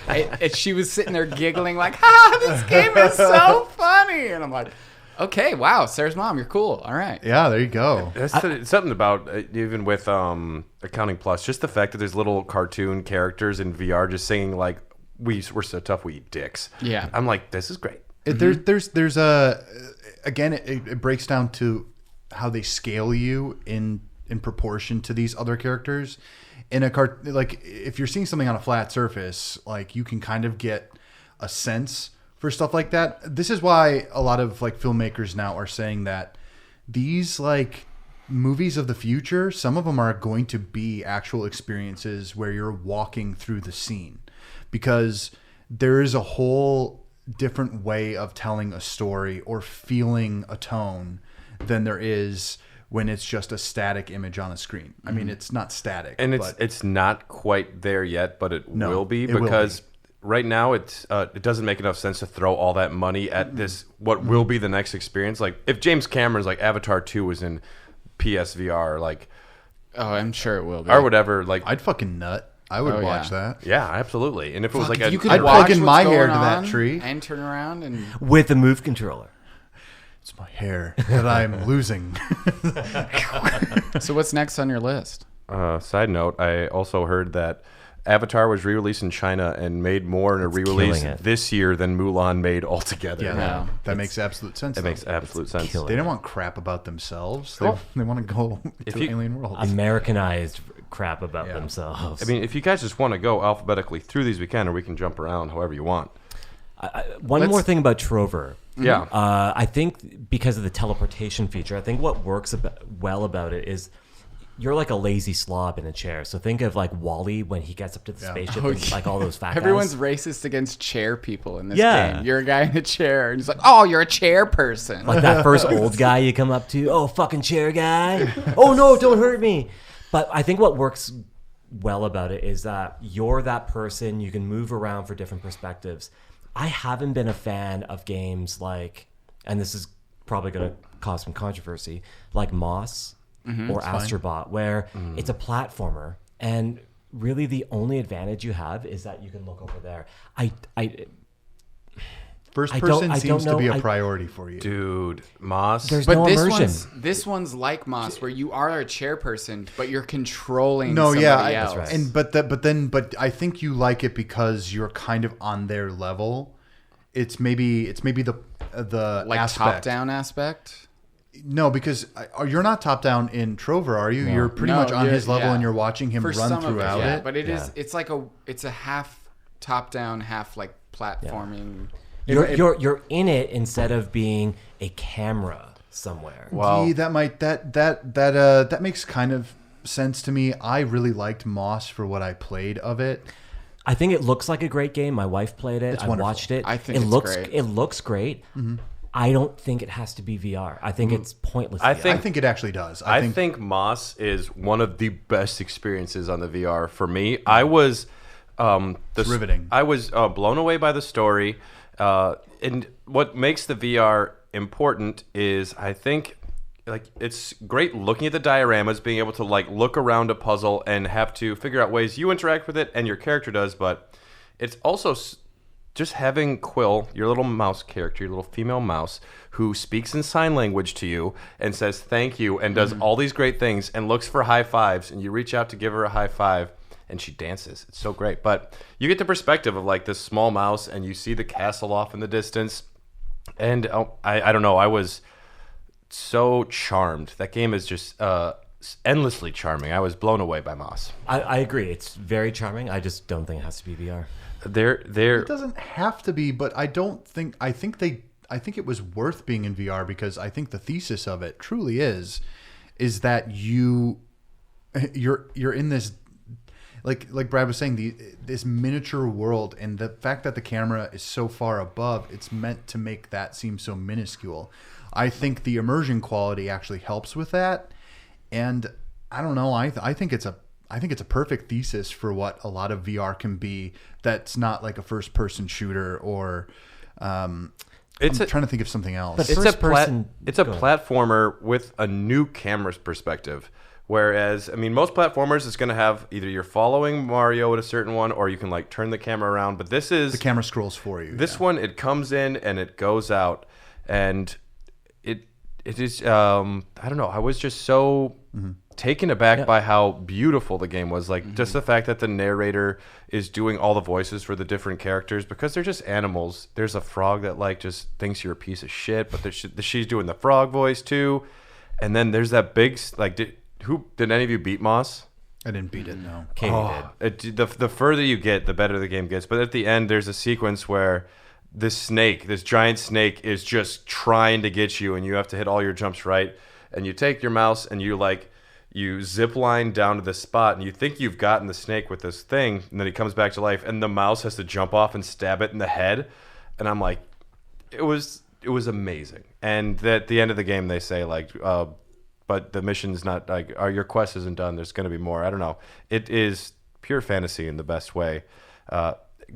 Speaker 5: she was sitting there giggling like, this game is so funny. And I'm like, okay, wow, Sarah's mom, you're cool. All right.
Speaker 3: Yeah, there you go.
Speaker 2: That's something about, even with Accounting Plus, just the fact that there's little cartoon characters in VR just singing like, we're so tough, we eat dicks.
Speaker 5: Yeah.
Speaker 2: I'm like, this is great.
Speaker 3: There's a... Again, it breaks down to how they scale you in proportion to these other characters. In a like if you're seeing something on a flat surface, like you can kind of get a sense for stuff like that. This is why a lot of like filmmakers now are saying that these like movies of the future, some of them are going to be actual experiences where you're walking through the scene, because there is a whole different way of telling a story or feeling a tone than there is when it's just a static image on a screen. I mean, it's not static,
Speaker 2: and it's not quite there yet, but it will be,
Speaker 3: it will
Speaker 2: because
Speaker 3: be.
Speaker 2: Right now it doesn't make enough sense to throw all that money at this what will be the next experience. Like if James Cameron's like Avatar 2 was in PSVR, like
Speaker 5: I'm sure it will be,
Speaker 2: or whatever. Like
Speaker 3: I'd fucking nut. I would watch that.
Speaker 2: Yeah, absolutely. And if it was like
Speaker 5: you could
Speaker 3: I'd
Speaker 5: watch
Speaker 3: plug in
Speaker 5: what's
Speaker 3: my hair
Speaker 5: going
Speaker 3: to that
Speaker 5: on
Speaker 3: tree
Speaker 5: and turn around and
Speaker 4: With a move controller.
Speaker 3: It's my hair that I'm losing.
Speaker 5: So what's next on your list?
Speaker 2: Side note, I also heard that Avatar was re-released in China and made more in a re-release this year than Mulan made altogether.
Speaker 3: Yeah, that makes absolute sense.
Speaker 2: It makes absolute sense.
Speaker 3: They don't want crap about themselves. They want to go to alien worlds.
Speaker 4: Americanized crap about themselves.
Speaker 2: I mean, if you guys just want to go alphabetically through these, we can, or we can jump around however you want.
Speaker 4: One more thing about Trover.
Speaker 2: Yeah.
Speaker 4: I think because of the teleportation feature, I think what works well about it is you're like a lazy slob in a chair. So think of like Wall-E when he gets up to the spaceship and like all those fat
Speaker 5: Everyone's
Speaker 4: guys.
Speaker 5: racist against chair people in this game. You're a guy in a chair, and he's like, "Oh, you're a chair person."
Speaker 4: Like that first old guy you come up to, "Oh, fucking chair guy. Oh no, don't hurt me." But I think what works well about it is that you're that person. You can move around for different perspectives. I haven't been a fan of games like, and this is probably going to cause some controversy, like Moss or Astrobot, where it's a platformer, and really the only advantage you have is that you can look over there.
Speaker 3: First person seems to be a priority for you.
Speaker 2: Dude, Moss.
Speaker 4: There's no immersion.
Speaker 5: This one's like Moss, where you are a chairperson, but you're controng somebody else.
Speaker 4: That's right.
Speaker 3: And but I think you like it because you're kind of on their level. It's maybe the
Speaker 5: like
Speaker 3: aspect.
Speaker 5: top down aspect.
Speaker 3: No, because you're not top down in Trover, are you? No. You're pretty much on his level, and you're watching him run throughout it.
Speaker 5: But it's like it's a half top down, half like platforming.
Speaker 4: Yeah. You're in it instead of being a camera somewhere.
Speaker 3: Wow, that makes kind of sense to me. I really liked Moss for what I played of it.
Speaker 4: I think it looks like a great game. My wife played it. I watched it.
Speaker 5: I think
Speaker 4: it looks great. Mm-hmm. I don't think it has to be VR. I think it's pointless.
Speaker 3: I think it actually does.
Speaker 2: I think Moss is one of the best experiences on the VR for me. I was
Speaker 3: riveting.
Speaker 2: I was blown away by the story. And what makes the VR important is, I think, like, it's great looking at the dioramas, being able to like look around a puzzle and have to figure out ways you interact with it and your character does. But it's also just having Quill, your little mouse character, your little female mouse, who speaks in sign language to you and says thank you and does all these great things and looks for high fives, and you reach out to give her a high five and she dances. It's so great. But you get the perspective of like this small mouse, and you see the castle off in the distance. And I don't know, I was so charmed. That game is just endlessly charming. I was blown away by Moss.
Speaker 4: I agree. It's very charming. I just don't think it has to be VR.
Speaker 3: It doesn't have to be, but I think it was worth being in VR, because I think the thesis of it truly is that you're in this, like Brad was saying, this miniature world, and the fact that the camera is so far above, it's meant to make that seem so minuscule. I think the immersion quality actually helps with that, and I don't know. I think it's a perfect thesis for what a lot of VR can be. That's not like a first-person shooter or I'm trying to think of something else.
Speaker 4: But
Speaker 2: It's
Speaker 4: first-person-
Speaker 2: a
Speaker 4: go ahead.
Speaker 2: platformer with a new camera's perspective. Whereas, I mean, most platformers is going to have either you're following Mario at a certain one, or you can like turn the camera around. But this is
Speaker 3: the camera scrolls for you.
Speaker 2: This one, it comes in and it goes out, and it is. I don't know. I was just so taken aback by how beautiful the game was. Like just the fact that the narrator is doing all the voices for the different characters because they're just animals. There's a frog that like just thinks you're a piece of shit, but she's doing the frog voice too. And then there's that big like. Did any of you beat Moss?
Speaker 3: I didn't beat it, no.
Speaker 4: Katie did.
Speaker 2: The further you get, the better the game gets. But at the end, there's a sequence where this giant snake, is just trying to get you, and you have to hit all your jumps right. And you take your mouse and you zip line down to this spot, and you think you've gotten the snake with this thing, and then he comes back to life, and the mouse has to jump off and stab it in the head. And I'm like, it was amazing. And at the end of the game, they say like. But the mission's not like your quest isn't done. There's going to be more. I don't know. It is pure fantasy in the best way.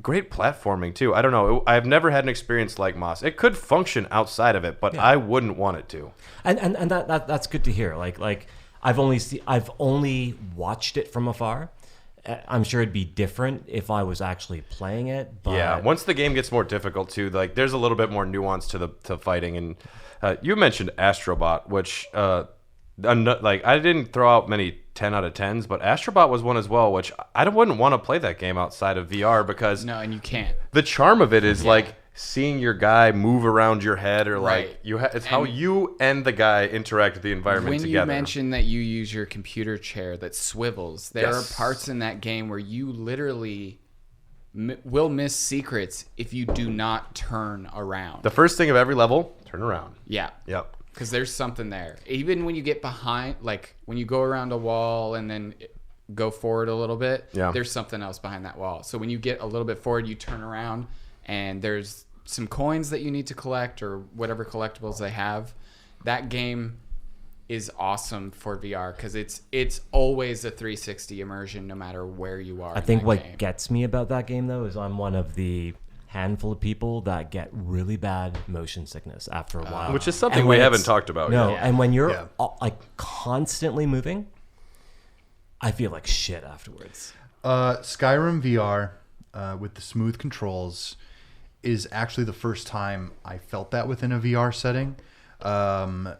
Speaker 2: Great platforming too. I don't know. I've never had an experience like Moss. It could function outside of it, but I wouldn't want it to.
Speaker 4: And that's good to hear. Like I've only watched it from afar. I'm sure it'd be different if I was actually playing it. But
Speaker 2: yeah, once the game gets more difficult too, like there's a little bit more nuance to fighting. And you mentioned Astrobot, which. Like I didn't throw out many 10 out of 10s, but Astrobot was one as well, which I wouldn't want to play that game outside of VR because
Speaker 5: no, and you can't.
Speaker 2: The charm of it is like seeing your guy move around your head, or like it's how you and the guy interact with the environment together.
Speaker 5: When you mentioned that you use your computer chair that swivels, there are parts in that game where you literally will miss secrets if you do not turn around.
Speaker 2: The first thing of every level, turn around.
Speaker 5: Yeah.
Speaker 2: Yep.
Speaker 5: Because there's something there. Even when you get behind, like when you go around a wall and then go forward a little bit, there's something else behind that wall. So when you get a little bit forward, you turn around and there's some coins that you need to collect or whatever collectibles they have. That game is awesome for VR because it's always a 360 immersion no matter where you are.
Speaker 4: I think what gets me about that game though is I'm one of the handful of people that get really bad motion sickness after a while,
Speaker 2: which is something we haven't talked about yet.
Speaker 4: And when you're like constantly moving, I feel like shit afterwards.
Speaker 3: Skyrim VR with the smooth controls is actually the first time I felt that within a VR setting. I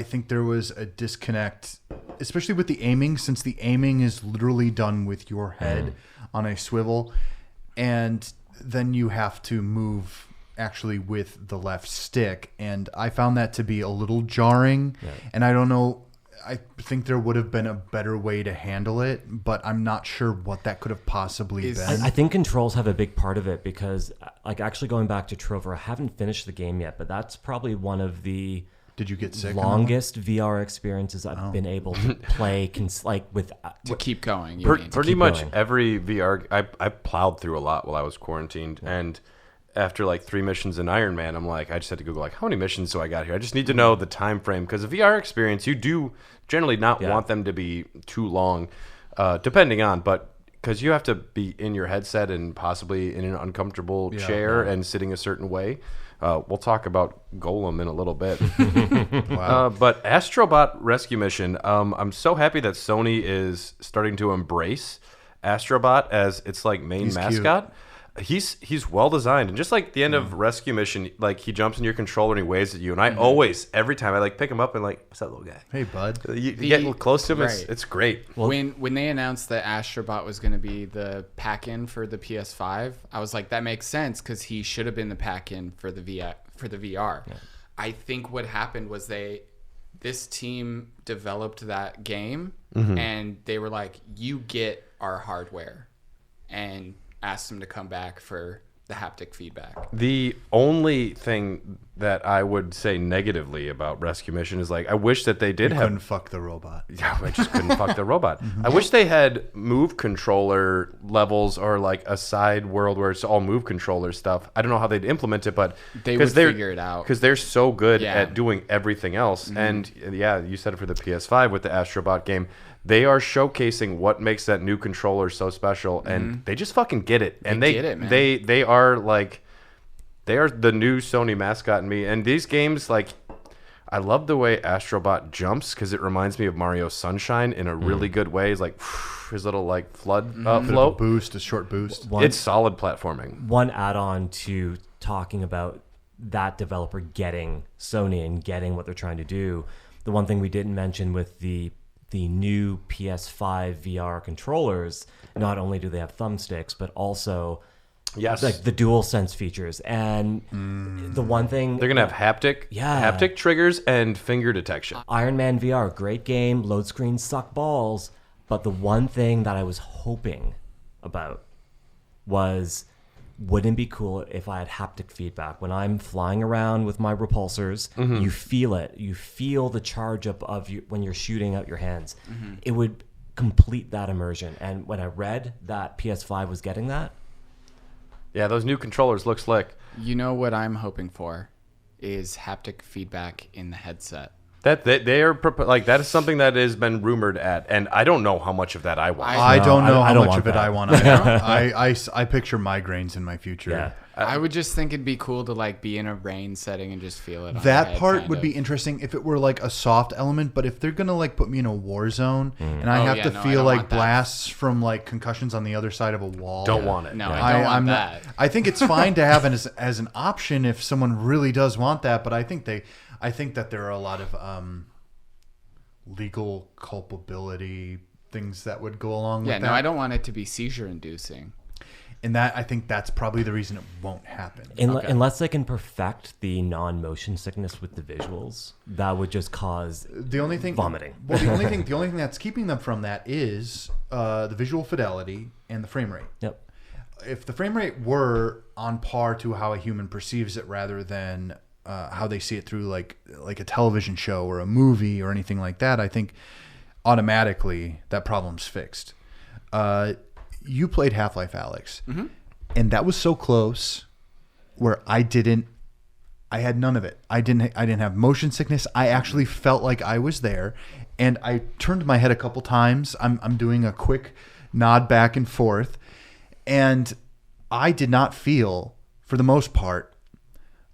Speaker 3: think there was a disconnect, especially with the aiming, since the aiming is literally done with your head on a swivel, and then you have to move actually with the left stick, and I found that to be a little jarring. And I don't know, I think there would have been a better way to handle it, but I'm not sure what that could have possibly been.
Speaker 4: I think controls have a big part of it because, like, actually going back to Trover, I haven't finished the game yet, but that's probably one of the
Speaker 3: Did you get sick?
Speaker 4: Longest VR experiences I've been able to play,
Speaker 5: to keep going.
Speaker 2: Pretty much every VR, I plowed through a lot while I was quarantined, and after like 3 missions in Iron Man, I'm like, I just had to Google like, how many missions do I got here? I just need to know the time frame, because a VR experience, you do generally not want them to be too long, depending on, but because you have to be in your headset and possibly in an uncomfortable chair and sitting a certain way. We'll talk about Golem in a little bit. But Astrobot Rescue Mission, I'm so happy that Sony is starting to embrace Astrobot as its like main mascot. Cute. He's well designed, and just like the end of Rescue Mission, like he jumps in your controller and he waves at you, and I always, every time I like pick him up and like, what's that little guy?
Speaker 3: Hey bud.
Speaker 2: You get close to him, it's great.
Speaker 5: Well, when they announced that Astrobot was going to be the pack-in for the PS5, I was like, that makes sense because he should have been the pack-in for the VR. Yeah. I think what happened was this team developed that game, and they were like, you get our hardware, and asked them to come back for the haptic feedback.
Speaker 2: The only thing that I would say negatively about Rescue Mission is like, I wish that they couldn't
Speaker 3: fuck the robot.
Speaker 2: Yeah, I just couldn't fuck the robot. I wish they had move controller levels or like a side world where it's all move controller stuff. I don't know how they'd implement it, but
Speaker 5: they would figure it out
Speaker 2: because they're so good at doing everything else. And you said it for the PS5 with the Astrobot game. They are showcasing what makes that new controller so special, and they just fucking get it. And they get it, man. They are like, they are the new Sony mascot in me. And these games, like, I love the way Astrobot jumps because it reminds me of Mario Sunshine in a really good way. It's like his little like float.
Speaker 3: A short boost.
Speaker 2: It's solid platforming.
Speaker 4: One add-on to talking about that developer getting Sony and getting what they're trying to do. The one thing we didn't mention with the new PS5 VR controllers, not only do they have thumbsticks, but also like the DualSense features. And the one thing
Speaker 2: they're gonna have haptic triggers and finger detection.
Speaker 4: Iron Man VR, great game, load screens suck balls. But the one thing that I was hoping about was, wouldn't it be cool if I had haptic feedback when I'm flying around with my repulsors? You feel it. You feel the charge up of you when you're shooting out your hands. It would complete that immersion. And when I read that PS5 was getting that,
Speaker 2: yeah, those new controllers look slick.
Speaker 5: You know what I'm hoping for is haptic feedback in the headset.
Speaker 2: They are like, that is something that has been rumored at, and I don't know how much of that I want.
Speaker 3: I don't know how much of it I want. I picture migraines in my future.
Speaker 4: yeah.
Speaker 5: I would just think it'd be cool to like be in a rain setting and just feel it. On your
Speaker 3: That
Speaker 5: head,
Speaker 3: part
Speaker 5: kind
Speaker 3: would
Speaker 5: of.
Speaker 3: be interesting if it were like a soft element, but if they're gonna like put me in a war zone and I have to
Speaker 5: I
Speaker 3: feel
Speaker 5: don't
Speaker 3: like
Speaker 5: want that.
Speaker 3: blasts from like concussions on the other side of a wall,
Speaker 2: Don't want it.
Speaker 5: No, I don't want that.
Speaker 3: I think it's fine to have it as an option if someone really does want that, but I think that there are a lot of legal culpability things that would go along with that.
Speaker 5: Yeah, no, I don't want it to be seizure inducing.
Speaker 3: And I think that's probably the reason it won't happen.
Speaker 4: Unless they can perfect the non-motion sickness with the visuals, that would just cause
Speaker 3: the only thing
Speaker 4: vomiting.
Speaker 3: Well, the only thing that's keeping them from that is the visual fidelity and the frame rate.
Speaker 4: Yep.
Speaker 3: If the frame rate were on par to how a human perceives it, rather than how they see it through like a television show or a movie or anything like that, I think automatically that problem's fixed. You played Half-Life, Alex, and that was so close where I had none of it. I didn't have motion sickness. I actually felt like I was there, and I turned my head a couple times. I'm doing a quick nod back and forth, and I did not feel, for the most part,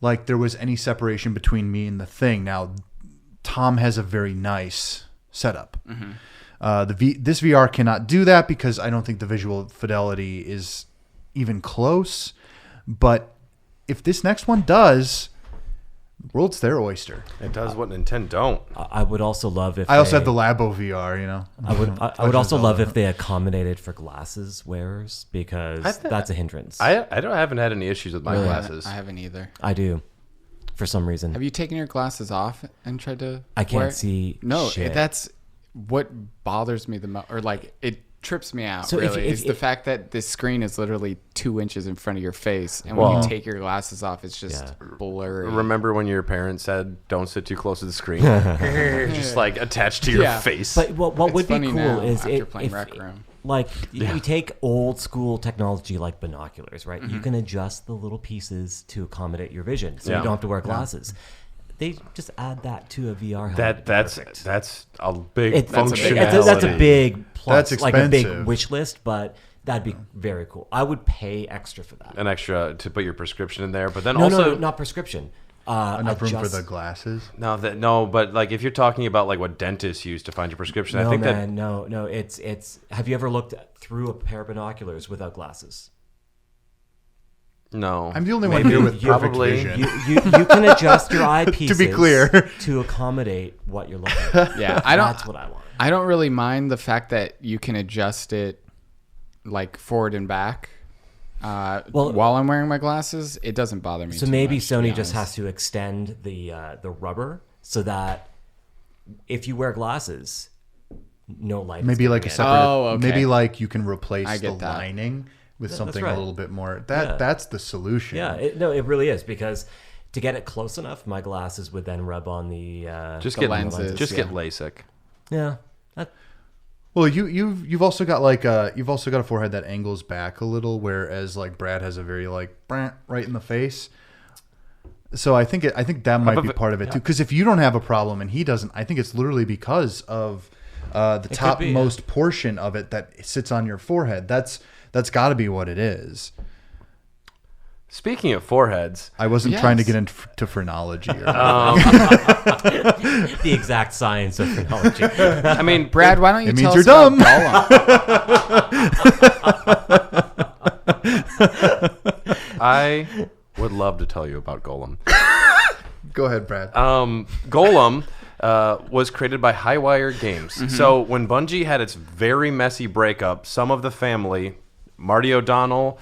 Speaker 3: like there was any separation between me and the thing. Now, Tom has a very nice setup. This VR cannot do that because I don't think the visual fidelity is even close. But if this next one does, the world's their oyster.
Speaker 2: It does what Nintendo don't.
Speaker 4: I would also love if
Speaker 3: I also have the Labo VR, you know.
Speaker 4: I would also love if they accommodated for glasses wearers, because that's a hindrance.
Speaker 2: I haven't had any issues with my glasses.
Speaker 5: I haven't either.
Speaker 4: I do, for some reason.
Speaker 5: Have you taken your glasses off and tried to?
Speaker 4: I can't
Speaker 5: wear?
Speaker 4: see.
Speaker 5: No,
Speaker 4: shit.
Speaker 5: that's what bothers me the most, or like it trips me out.
Speaker 4: So
Speaker 5: really,
Speaker 4: if
Speaker 5: is the fact that this screen is literally 2 inches in front of your face, and when you take your glasses off, it's just blurry.
Speaker 2: Remember when your parents said, "Don't sit too close to the screen"? Just like attached to your face.
Speaker 4: But what would be
Speaker 5: funny
Speaker 4: cool
Speaker 5: now,
Speaker 4: is
Speaker 5: after playing
Speaker 4: if
Speaker 5: Rec Room.
Speaker 4: like you take old school technology like binoculars, right? You can adjust the little pieces to accommodate your vision, so you don't have to wear glasses. They just add that to a VR helmet.
Speaker 2: That's a big
Speaker 4: That's
Speaker 2: functionality.
Speaker 4: that's a big plus,
Speaker 3: That's
Speaker 4: like a big
Speaker 3: expensive.
Speaker 4: wish list, but that'd be very cool. I would pay extra for that.
Speaker 2: An extra to put your prescription in there, but then
Speaker 4: No,
Speaker 2: also
Speaker 4: not prescription.
Speaker 3: Enough room for the glasses.
Speaker 2: No, but like if you're talking about like what dentists use to find your prescription,
Speaker 4: No,
Speaker 2: I think
Speaker 4: man, no. It's. Have you ever looked through a pair of binoculars without glasses?
Speaker 2: no.
Speaker 3: I'm the only one here with perfect
Speaker 2: probably.
Speaker 3: vision.
Speaker 4: You can adjust your eyepieces
Speaker 3: To be clear.
Speaker 4: to accommodate what you're looking at.
Speaker 5: Yeah,
Speaker 4: That's what I want.
Speaker 5: I don't really mind the fact that you can adjust it like forward and back. While I'm wearing my glasses, it doesn't bother me.
Speaker 4: So
Speaker 5: too
Speaker 4: maybe
Speaker 5: much, to be
Speaker 4: Sony just
Speaker 5: honest.
Speaker 4: has to extend the rubber so that if you wear glasses, no light.
Speaker 3: Maybe like a
Speaker 4: getting in.
Speaker 3: separate.
Speaker 5: Oh, okay.
Speaker 3: Maybe like you can replace
Speaker 5: I
Speaker 3: the
Speaker 5: get that.
Speaker 3: lining with something
Speaker 4: right.
Speaker 3: a little bit more.
Speaker 4: Yeah.
Speaker 3: That's the solution.
Speaker 4: Yeah, it really is, because to get it close enough, my glasses would then rub on the
Speaker 2: Just
Speaker 5: the
Speaker 2: get
Speaker 5: lenses,
Speaker 2: Just
Speaker 5: yeah.
Speaker 2: get LASIK.
Speaker 4: Yeah.
Speaker 3: Well, you've also got like you've also got a forehead that angles back a little, whereas like Brad has a very like right in the face. So I think that might be part of it too. Because if you don't have a problem and he doesn't, I think it's literally because of the topmost portion of it that sits on your forehead. That's got to be what it is.
Speaker 2: Speaking of foreheads,
Speaker 3: I wasn't trying to get into phrenology. Or
Speaker 4: the exact science of phrenology.
Speaker 2: I mean,
Speaker 5: Brad, why don't you tell us
Speaker 3: dumb.
Speaker 5: about
Speaker 2: Gollum? I would love to tell you about Golem.
Speaker 3: Go ahead, Brad.
Speaker 2: Golem was created by Highwire Games.
Speaker 5: Mm-hmm.
Speaker 2: So when Bungie had its very messy breakup, some of the family, Marty O'Donnell,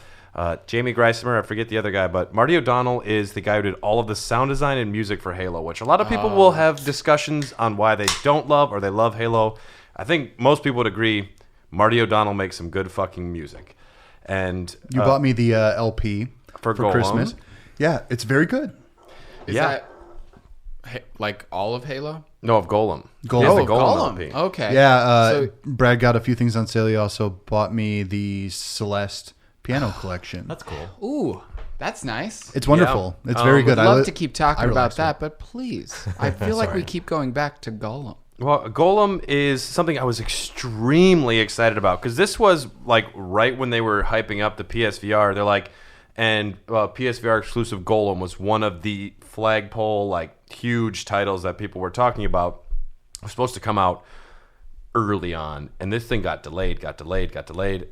Speaker 2: Jamie Greisemer, I forget the other guy, but Marty O'Donnell is the guy who did all of the sound design and music for Halo, which a lot of people will have discussions on why they don't love or they love Halo. I think most people would agree Marty O'Donnell makes some good fucking music. And
Speaker 3: you bought me the LP for
Speaker 2: Golem.
Speaker 3: Christmas. Yeah, it's very good.
Speaker 5: Is that like all of Halo?
Speaker 2: No, of Golem.
Speaker 3: Golem.
Speaker 2: He has the
Speaker 3: Oh,
Speaker 2: Golem LP.
Speaker 5: Okay.
Speaker 3: Yeah,
Speaker 5: So-
Speaker 3: Brad got a few things on sale. He also bought me the Celeste piano collection.
Speaker 4: That's cool.
Speaker 5: Ooh, that's nice.
Speaker 3: It's wonderful. It's very good.
Speaker 5: I'd love to keep talking
Speaker 3: I
Speaker 5: about
Speaker 3: relaxed
Speaker 5: that, but please, I feel like we keep going back to Gollum.
Speaker 2: Well, Golem is something I was extremely excited about because this was like right when they were hyping up the PSVR. They're like, and PSVR exclusive Golem was one of the flagpole, like huge titles that people were talking about. It was supposed to come out early on, and this thing got delayed,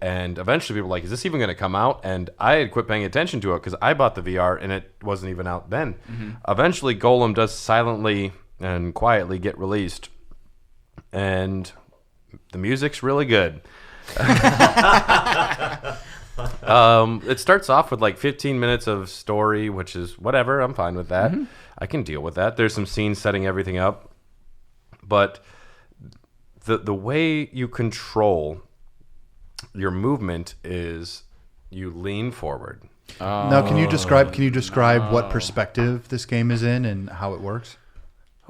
Speaker 2: and eventually people were like, is this even going to come out? And I had quit paying attention to it because I bought the VR and it wasn't even out then. Eventually Golem does silently and quietly get released, and the music's really good. It starts off with like 15 minutes of story, which is whatever, I'm fine with that. I can deal with that. There's some scenes setting everything up, but the way you control your movement is you lean forward.
Speaker 3: Now, can you describe what perspective this game is in and how it works?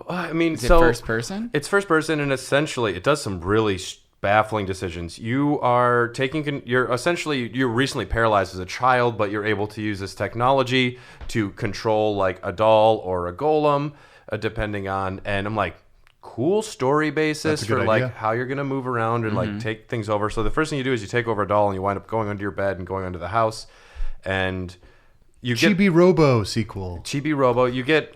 Speaker 2: I mean,
Speaker 5: Is it first person?
Speaker 2: It's first person, and essentially it does some really baffling decisions. You're recently paralyzed as a child, but you're able to use this technology to control like a doll or a golem, depending on. And I'm like, cool story basis for like how you're gonna move around and like take things over. So the first thing you do is you take over a doll and you wind up going under your bed and going under the house, and you get
Speaker 3: Chibi Robo sequel.
Speaker 2: Chibi Robo. You get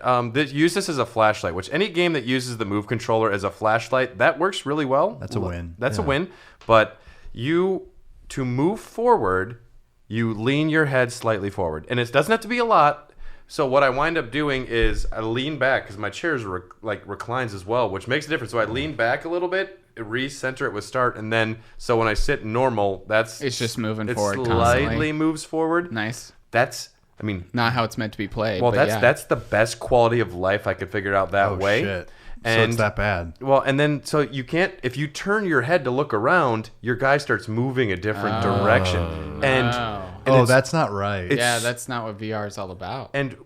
Speaker 2: use this as a flashlight, which any game that uses the Move controller as a flashlight, that works really well.
Speaker 3: That's a win.
Speaker 2: That's a win. But to move forward, you lean your head slightly forward, and it doesn't have to be a lot. So what I wind up doing is I lean back because my chair reclines as well, which makes a difference. So I lean back a little bit, recenter it with start, and then so when I sit normal, it's
Speaker 5: just moving forward.
Speaker 2: It slightly
Speaker 5: constantly.
Speaker 2: moves forward.
Speaker 5: Nice.
Speaker 2: I mean,
Speaker 5: not how it's meant to be played.
Speaker 2: Well,
Speaker 5: but
Speaker 2: that's the best quality of life I could figure out that way.
Speaker 3: Shit.
Speaker 2: And,
Speaker 3: so it's that bad.
Speaker 2: Well, and then so you can't, if you turn your head to look around, your guy starts moving a different direction. And
Speaker 3: that's not right.
Speaker 5: Yeah, that's not what VR is all about.
Speaker 2: And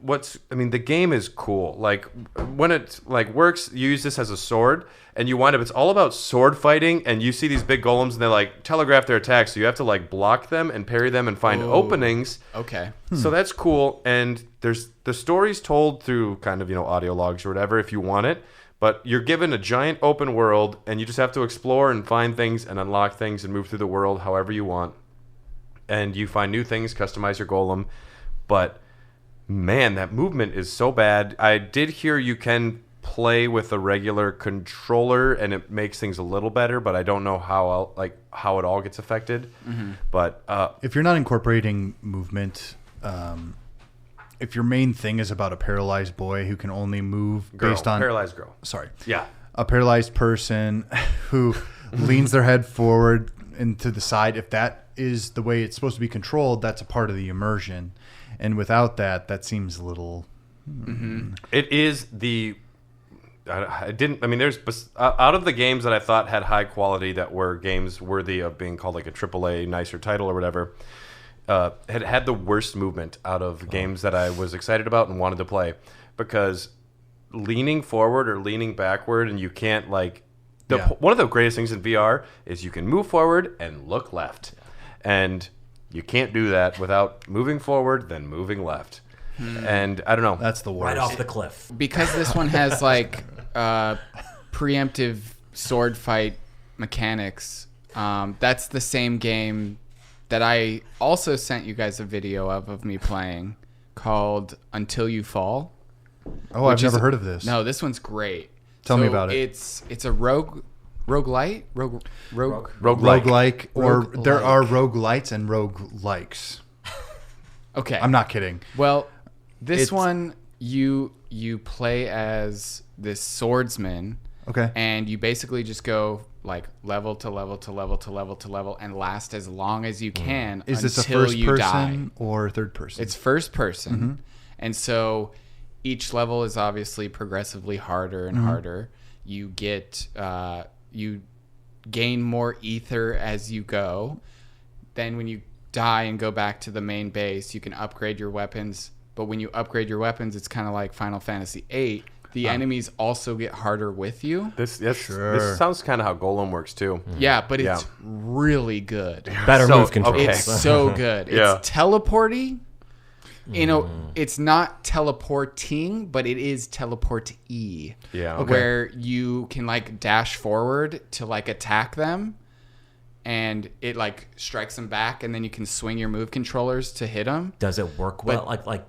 Speaker 2: the game is cool. Like when it like works, you use this as a sword, and you wind up. It's all about sword fighting, and you see these big golems, and they like telegraph their attacks, so you have to like block them and parry them and find openings.
Speaker 5: Okay.
Speaker 2: So that's cool, and there's the stories told through kind of audio logs or whatever if you want it. But you're given a giant open world, and you just have to explore and find things and unlock things and move through the world however you want. And you find new things, customize your golem. But, man, that movement is so bad. I did hear you can play with a regular controller, and it makes things a little better, but I don't know how it all gets affected. But
Speaker 3: if you're not incorporating movement... if your main thing is about a paralyzed boy who can only move based on...
Speaker 2: Paralyzed girl.
Speaker 3: Sorry.
Speaker 2: Yeah.
Speaker 3: A paralyzed person who leans their head forward and to the side, if that is the way it's supposed to be controlled, that's a part of the immersion. And without that seems a little...
Speaker 2: It is the... there's... Out of the games that I thought had high quality that were games worthy of being called like a AAA nicer title or whatever... had the worst movement out of games that I was excited about and wanted to play, because leaning forward or leaning backward, and you can't one of the greatest things in VR is you can move forward and look left, and you can't do that without moving forward then moving left. And I don't know,
Speaker 3: that's the worst.
Speaker 4: Right off the cliff.
Speaker 5: Because this one has like preemptive sword fight mechanics. That's the same game that I also sent you guys a video of me playing. called Until You Fall.
Speaker 3: Oh, I've never heard of this.
Speaker 5: No, this one's great.
Speaker 3: Tell me about it.
Speaker 5: It's a roguelite,
Speaker 3: roguelike, or there are roguelites and roguelikes.
Speaker 5: Okay,
Speaker 3: I'm not kidding.
Speaker 5: Well, this one you play as this swordsman.
Speaker 3: Okay.
Speaker 5: And you basically just go like level to level to level to level to level and last as long as you can.
Speaker 3: Is this a
Speaker 5: until
Speaker 3: first
Speaker 5: you
Speaker 3: person
Speaker 5: die.
Speaker 3: or third person?
Speaker 5: It's first person. And so each level is obviously progressively harder and harder. You get you gain more ether as you go. Then when you die and go back to the main base, you can upgrade your weapons. But when you upgrade your weapons, it's kind of like Final Fantasy VIII. The enemies also get harder with you.
Speaker 2: This sounds kind of how Golem works too.
Speaker 5: Yeah, but it's really good.
Speaker 4: Better move control.
Speaker 5: It's so good.
Speaker 2: Yeah.
Speaker 5: It's teleporty. You know, it's not teleporting, but it is teleport-y.
Speaker 2: Yeah. Okay.
Speaker 5: Where you can like dash forward to like attack them, and it like strikes them back, and then you can swing your move controllers to hit them.
Speaker 4: Does it work well? Like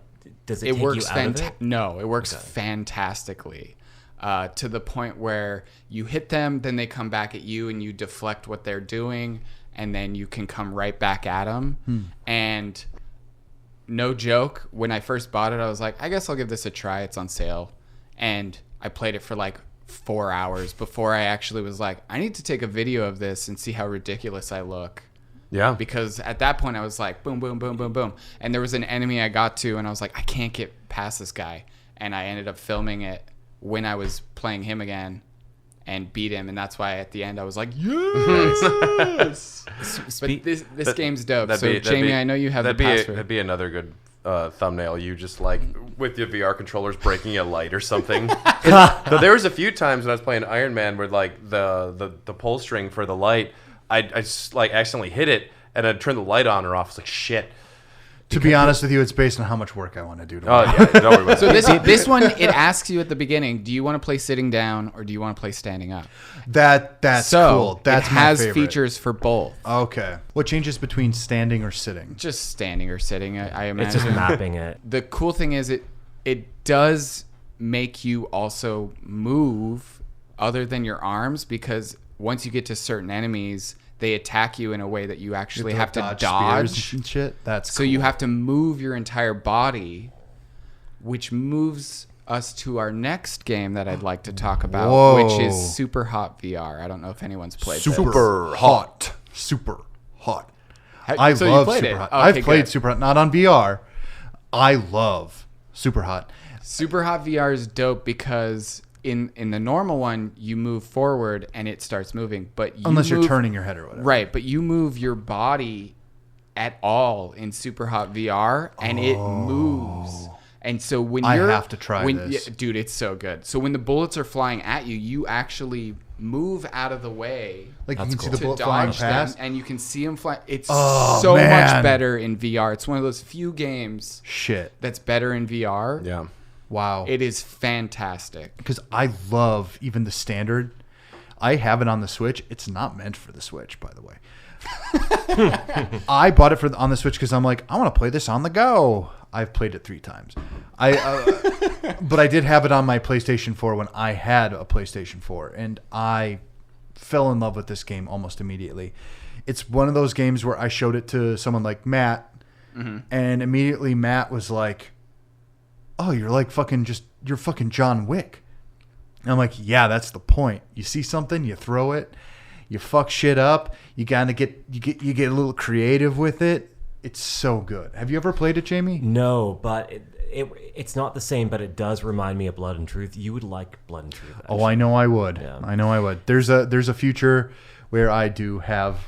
Speaker 4: does it take
Speaker 5: works
Speaker 4: you out of it?
Speaker 5: No, it works fantastically. To the point where you hit them, then they come back at you, and you deflect what they're doing, and then you can come right back at them. And no joke, when I first bought it, I was like, I guess I'll give this a try. It's on sale. And I played it for like 4 hours before I actually was like, I need to take a video of this and see how ridiculous I look.
Speaker 2: Yeah.
Speaker 5: Because at that point I was like, boom, boom, boom, boom, boom. And there was an enemy I got to, and I was like, I can't get past this guy. And I ended up filming it when I was playing him again and beat him. And that's why at the end I was like, yes! But this game's dope. So, Jamie, I know you have the password.
Speaker 2: That'd be another good thumbnail. You just like with your VR controllers breaking a light or something. There was a few times when I was playing Iron Man where like the pull string for the light, I just like accidentally hit it and I'd turn the light on or off. It's like shit.
Speaker 3: To be honest with you, it's based on how much work I want to do.
Speaker 2: Oh yeah, don't worry about
Speaker 5: So this one, it asks you at the beginning, do you want to play sitting down or do you want to play standing up?
Speaker 3: That's cool. That's
Speaker 5: it has
Speaker 3: my favorite.
Speaker 5: Features for both.
Speaker 3: Okay. What changes between standing or sitting?
Speaker 5: Just standing or sitting, I imagine.
Speaker 4: It's just mapping it.
Speaker 5: The cool thing is it does make you also move other than your arms, because once you get to certain enemies, they attack you in a way that you actually have to dodge
Speaker 3: and shit. That's
Speaker 5: so cool. You have to move your entire body, which moves us to our next game that I'd like to talk about, which is Super Hot VR. I don't know if anyone's played
Speaker 3: Super Hot. Super Hot. I love Super Hot.
Speaker 5: Okay,
Speaker 3: I've played Super Hot, not on VR. I love Super Hot.
Speaker 5: Super Hot VR is dope because in the normal one, you move forward and it starts moving, but
Speaker 3: unless you're turning your head or whatever.
Speaker 5: Right, but you move your body at all in Super Hot VR, and it moves. And so when
Speaker 3: I have to try this.
Speaker 5: Yeah, dude, it's so good. So when the bullets are flying at you, you actually move out of the way.
Speaker 3: Like you can see the bullet flying past,
Speaker 5: and you can see them fly. It's so much better in VR. It's one of those few games that's better in VR.
Speaker 2: Yeah.
Speaker 3: Wow.
Speaker 5: It is fantastic.
Speaker 3: Because I love even the standard. I have it on the Switch. It's not meant for the Switch, by the way. I bought it on the Switch because I'm like, I want to play this on the go. I've played it 3 times. But I did have it on my PlayStation 4 when I had a PlayStation 4. And I fell in love with this game almost immediately. It's one of those games where I showed it to someone like Matt. And immediately Matt was like, oh, you're like you're fucking John Wick. And I'm like, yeah, that's the point. You see something, you throw it, you fuck shit up, you gotta get a little creative with it. It's so good. Have you ever played it, Jamie?
Speaker 4: No, but it's not the same, but it does remind me of Blood and Truth. You would like Blood and Truth, actually.
Speaker 3: Oh, I know I would.
Speaker 4: Yeah.
Speaker 3: I know I would. There's a future where I do have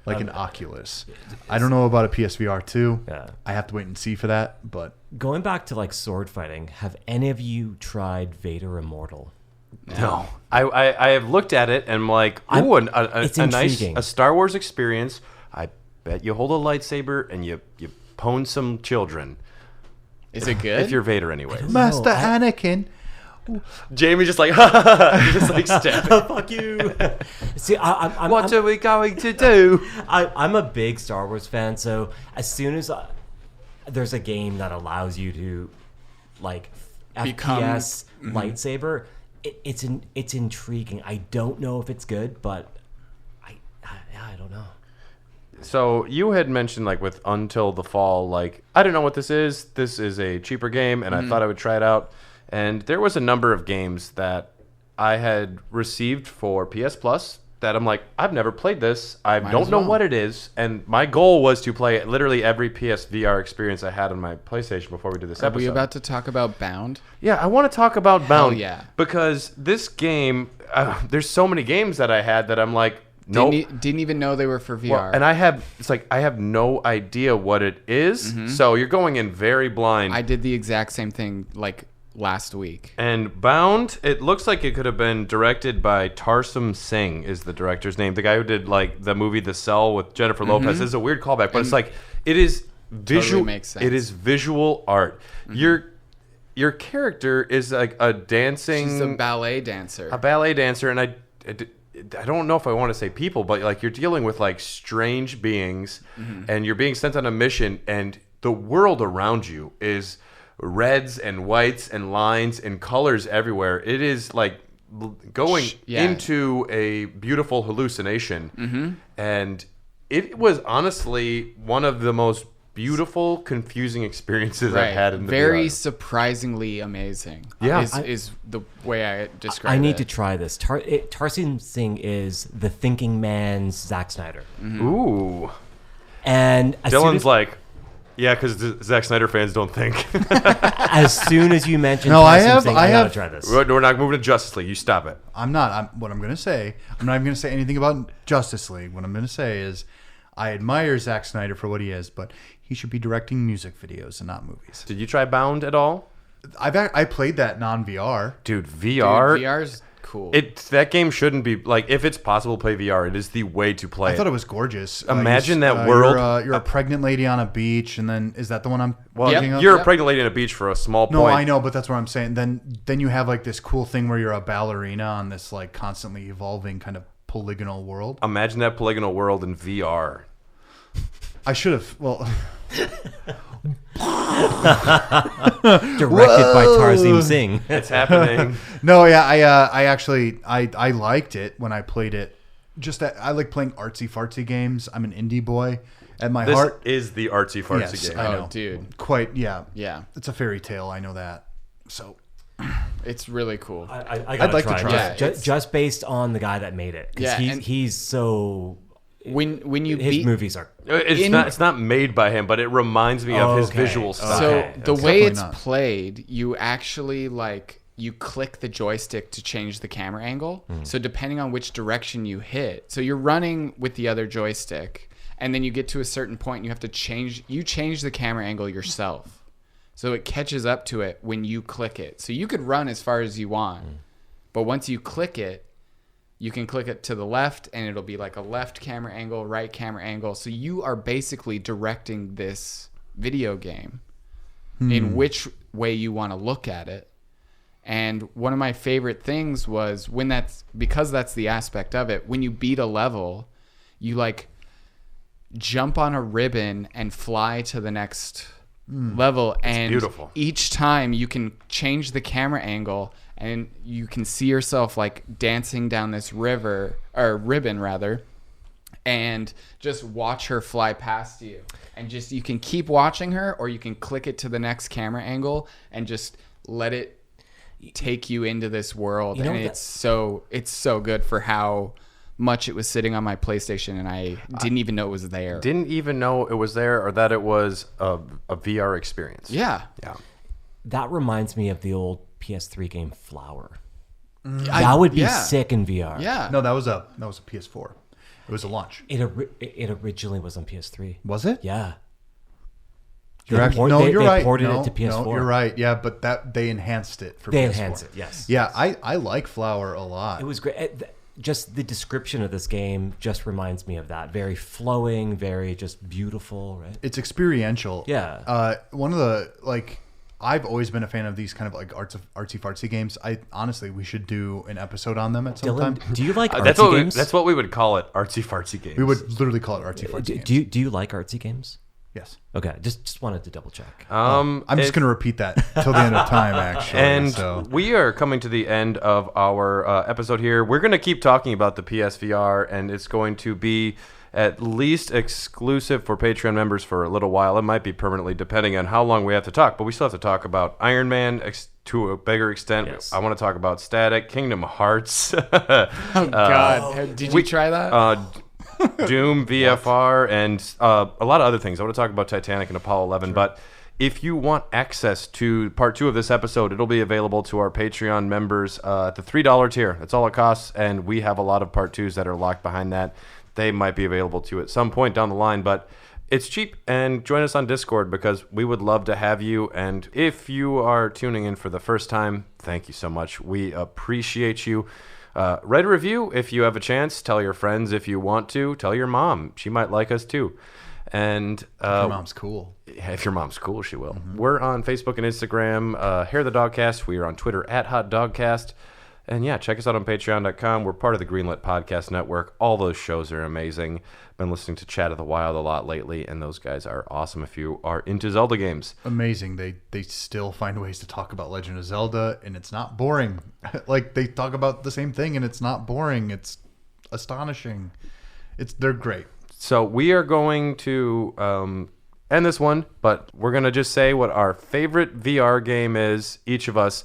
Speaker 3: like an Oculus. I don't know about a PSVR 2.
Speaker 4: Yeah.
Speaker 3: I have to wait and see for that, but
Speaker 4: going back to like sword fighting, have any of you tried Vader Immortal?
Speaker 2: No. I have looked at it and I'm like, ooh, a nice Star Wars experience. I bet you hold a lightsaber and you pwn some children.
Speaker 5: Is it good?
Speaker 2: If you're Vader anyways.
Speaker 3: Master Anakin.
Speaker 2: Jamie just like step.
Speaker 4: Fuck you. See,
Speaker 2: what are we going to do?
Speaker 4: I'm a big Star Wars fan, so as soon as there's a game that allows you to like
Speaker 5: Become-
Speaker 4: FPS lightsaber. It's intriguing. I don't know if it's good, but I don't know.
Speaker 2: So you had mentioned like with Until the Fall, like I don't know what this is. This is a cheaper game, and I thought I would try it out. And there was a number of games that I had received for PS Plus that I'm like, I've never played this. I don't know what it is. And my goal was to play literally every PSVR experience I had on my PlayStation before we did this episode.
Speaker 5: Are we about to talk about Bound?
Speaker 2: Yeah, I want to talk about Bound.
Speaker 5: yeah.
Speaker 2: Because this game, there's so many games that I had that I'm like, nope.
Speaker 5: Didn't even know they were for VR.
Speaker 2: Well, and I have no idea what it is. So you're going in very blind.
Speaker 5: I did the exact same thing like last week.
Speaker 2: And Bound, it looks like it could have been directed by Tarsum Singh is the director's name. The guy who did like the movie The Cell with Jennifer Lopez. This is a weird callback, but it's like it is visual.
Speaker 5: Totally makes sense.
Speaker 2: It is visual art. Your character is like a dancing.
Speaker 5: She's a ballet dancer.
Speaker 2: And I don't know if I want to say people, but like you're dealing with like strange beings, and you're being sent on a mission, and the world around you is reds and whites and lines and colors everywhere. It is like going into a beautiful hallucination, and it was honestly one of the most beautiful, confusing experiences I've had in the
Speaker 5: Very
Speaker 2: VR.
Speaker 5: Surprisingly amazing.
Speaker 2: Yeah.
Speaker 5: is the way I describe it.
Speaker 4: I need to try this. Tarsum Singh is the thinking man's Zack Snyder.
Speaker 2: Ooh.
Speaker 4: And
Speaker 2: Dylan's like, yeah, because Zack Snyder fans don't think.
Speaker 4: as soon as you mentioned
Speaker 3: No,
Speaker 4: Tarsum Singh, I gotta try this.
Speaker 2: We're not moving to Justice League. You stop it.
Speaker 3: What I'm going to say, I'm not even going to say anything about Justice League. What I'm going to say is I admire Zack Snyder for what he is, but he should be directing music videos and not movies.
Speaker 2: Did you try Bound at all?
Speaker 3: I played that non-VR.
Speaker 2: Dude, VR.
Speaker 5: Dude, VR's cool.
Speaker 2: That game shouldn't be like, if it's possible to play VR, it is the way to play.
Speaker 3: I thought it was gorgeous.
Speaker 2: Imagine that world.
Speaker 3: You're a pregnant lady on a beach, and then is that the one I'm
Speaker 2: Well,
Speaker 3: thinking of?
Speaker 2: you're a pregnant lady on a beach for a small point.
Speaker 3: No, I know, but that's what I'm saying. Then you have like this cool thing where you're a ballerina on this like constantly evolving kind of polygonal world.
Speaker 2: Imagine that polygonal world in VR.
Speaker 3: I should have. Well,
Speaker 4: Directed by Tarsum Singh.
Speaker 2: It's happening.
Speaker 3: no, yeah, I actually I liked it when I played it. Just that I like playing artsy fartsy games. I'm an indie boy at my
Speaker 2: This
Speaker 3: heart.
Speaker 2: is the artsy fartsy
Speaker 3: Yes,
Speaker 2: game.
Speaker 3: I know.
Speaker 5: Oh, dude.
Speaker 3: Quite, yeah.
Speaker 5: Yeah.
Speaker 3: It's a fairy tale. I know that. So
Speaker 5: It's really cool.
Speaker 4: I gotta
Speaker 3: like to
Speaker 4: try.
Speaker 3: try
Speaker 4: it. Just based on the guy that made it, because he's so.
Speaker 5: When you
Speaker 4: his
Speaker 5: beat
Speaker 4: movies are.
Speaker 2: It's not made by him, but it reminds me of his
Speaker 4: Okay.
Speaker 2: visual style.
Speaker 5: So
Speaker 4: Okay.
Speaker 5: the
Speaker 3: It's
Speaker 5: way
Speaker 3: definitely
Speaker 5: it's
Speaker 3: not.
Speaker 5: played, you actually you click the joystick to change the camera angle. So depending on which direction you hit, so you're running with the other joystick, and then you get to a certain point, and you have to change the camera angle yourself. So it catches up to it when you click it. So you could run as far as you want, but once you click it, you can click it to the left, and it'll be like a left camera angle, right camera angle. So you are basically directing this video game in which way you want to look at it. And one of my favorite things was because that's the aspect of it. When you beat a level, you like jump on a ribbon and fly to the next level. And
Speaker 2: beautiful.
Speaker 5: Each time you can change the camera angle, and you can see yourself like dancing down this ribbon rather, and just watch her fly past you. And just, you can keep watching her, or you can click it to the next camera angle and just let it take you into this world.
Speaker 4: You know
Speaker 5: And
Speaker 4: that-
Speaker 5: it's so good for how much it was sitting on my PlayStation, and I didn't even know it was there.
Speaker 2: Didn't even know it was there, or that it was a VR experience.
Speaker 5: Yeah.
Speaker 2: Yeah.
Speaker 4: That reminds me of the old PS3 game Flower. That would be sick in VR.
Speaker 5: Yeah.
Speaker 3: no, that was a PS4. It was a launch.
Speaker 4: It originally was on PS3.
Speaker 3: Was it?
Speaker 4: Yeah.
Speaker 3: You're actually,
Speaker 4: they
Speaker 3: you're right.
Speaker 4: ported
Speaker 3: no,
Speaker 4: it to PS4.
Speaker 3: No, you're right. Yeah, but they enhanced it for
Speaker 4: They
Speaker 3: PS4.
Speaker 4: enhanced it, yes.
Speaker 3: Yeah, I like Flower a lot.
Speaker 4: It was great. Just the description of this game just reminds me of that. Very flowing, very just beautiful, right?
Speaker 3: It's experiential.
Speaker 4: Yeah.
Speaker 3: One of the I've always been a fan of these kind of like artsy fartsy games. Honestly, we should do an episode on them at some time.
Speaker 4: Dylan, do you like artsy games?
Speaker 2: That's what we would call it, artsy fartsy games.
Speaker 3: We would literally call it artsy fartsy games.
Speaker 4: Do you like artsy games?
Speaker 3: Yes.
Speaker 4: Okay, just wanted to double check.
Speaker 3: I'm just going to repeat that till the end of time, actually.
Speaker 2: And we are coming to the end of our episode here. We're going to keep talking about the PSVR, and it's going to be at least exclusive for Patreon members for a little while. It might be permanently, depending on how long we have to talk. But we still have to talk about Iron Man to a bigger extent.
Speaker 4: Yes.
Speaker 2: I want to talk about Static, Kingdom Hearts.
Speaker 5: Oh, God. Did you try that?
Speaker 2: Doom, VFR, and a lot of other things. I want to talk about Titanic and Apollo 11, but if you want access to part 2 of this episode, it'll be available to our Patreon members at the $3 tier. That's all it costs, and we have a lot of part 2s that are locked behind that. They might be available to you at some point down the line, but it's cheap, and join us on Discord because we would love to have you. And if you are tuning in for the first time, thank you so much. We appreciate you. Write a review if you have a chance. Tell your friends if you want to. Tell your mom. She might like us too. And
Speaker 3: if your mom's cool.
Speaker 2: If your mom's cool, she will. Mm-hmm. We're on Facebook and Instagram, Hair the Dogcast. We are on Twitter at Hot Dogcast. And yeah, check us out on patreon.com. We're part of the Greenlit Podcast Network. All those shows are amazing. Been listening to Chat of the Wild a lot lately, and those guys are awesome if you are into Zelda games.
Speaker 3: Amazing. They still find ways to talk about Legend of Zelda, and it's not boring. Like, they talk about the same thing, and it's not boring. It's astonishing. They're great.
Speaker 2: So we are going to end this one, but we're going to just say what our favorite VR game is, each of us.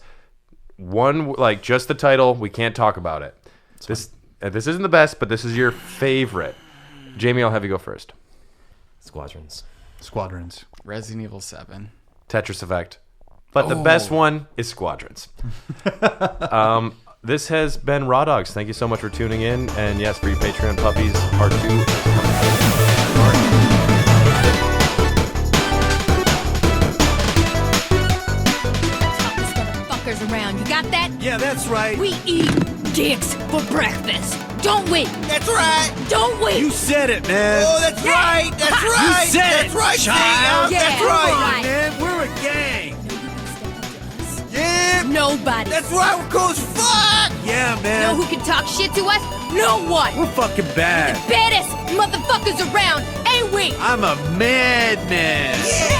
Speaker 2: One, like, just the title. We can't talk about it. This isn't the best, but this is your favorite. Jamie, I'll have you go first.
Speaker 4: Squadrons.
Speaker 5: Resident Evil 7.
Speaker 2: Tetris Effect. But the best one is Squadrons. This has been Raw Dogs. Thank you so much for tuning in. And yes, for you Patreon puppies, part 2 is coming.
Speaker 7: Around. You got that?
Speaker 8: Yeah, that's right.
Speaker 7: We eat dicks for breakfast. Don't we?
Speaker 8: That's right.
Speaker 7: Don't we?
Speaker 8: You said it, man. Oh, that's right. That's right.
Speaker 7: You said
Speaker 8: that's right, child.
Speaker 7: Yeah,
Speaker 8: that's right,
Speaker 7: right.
Speaker 8: man. We're a gang. Yeah.
Speaker 7: Nobody.
Speaker 8: That's right. We're cool as fuck. Yeah, man.
Speaker 7: Know who can talk shit to us? No one.
Speaker 8: We're fucking bad.
Speaker 7: The baddest motherfuckers around, ain't we?
Speaker 8: I'm a madman. Yeah.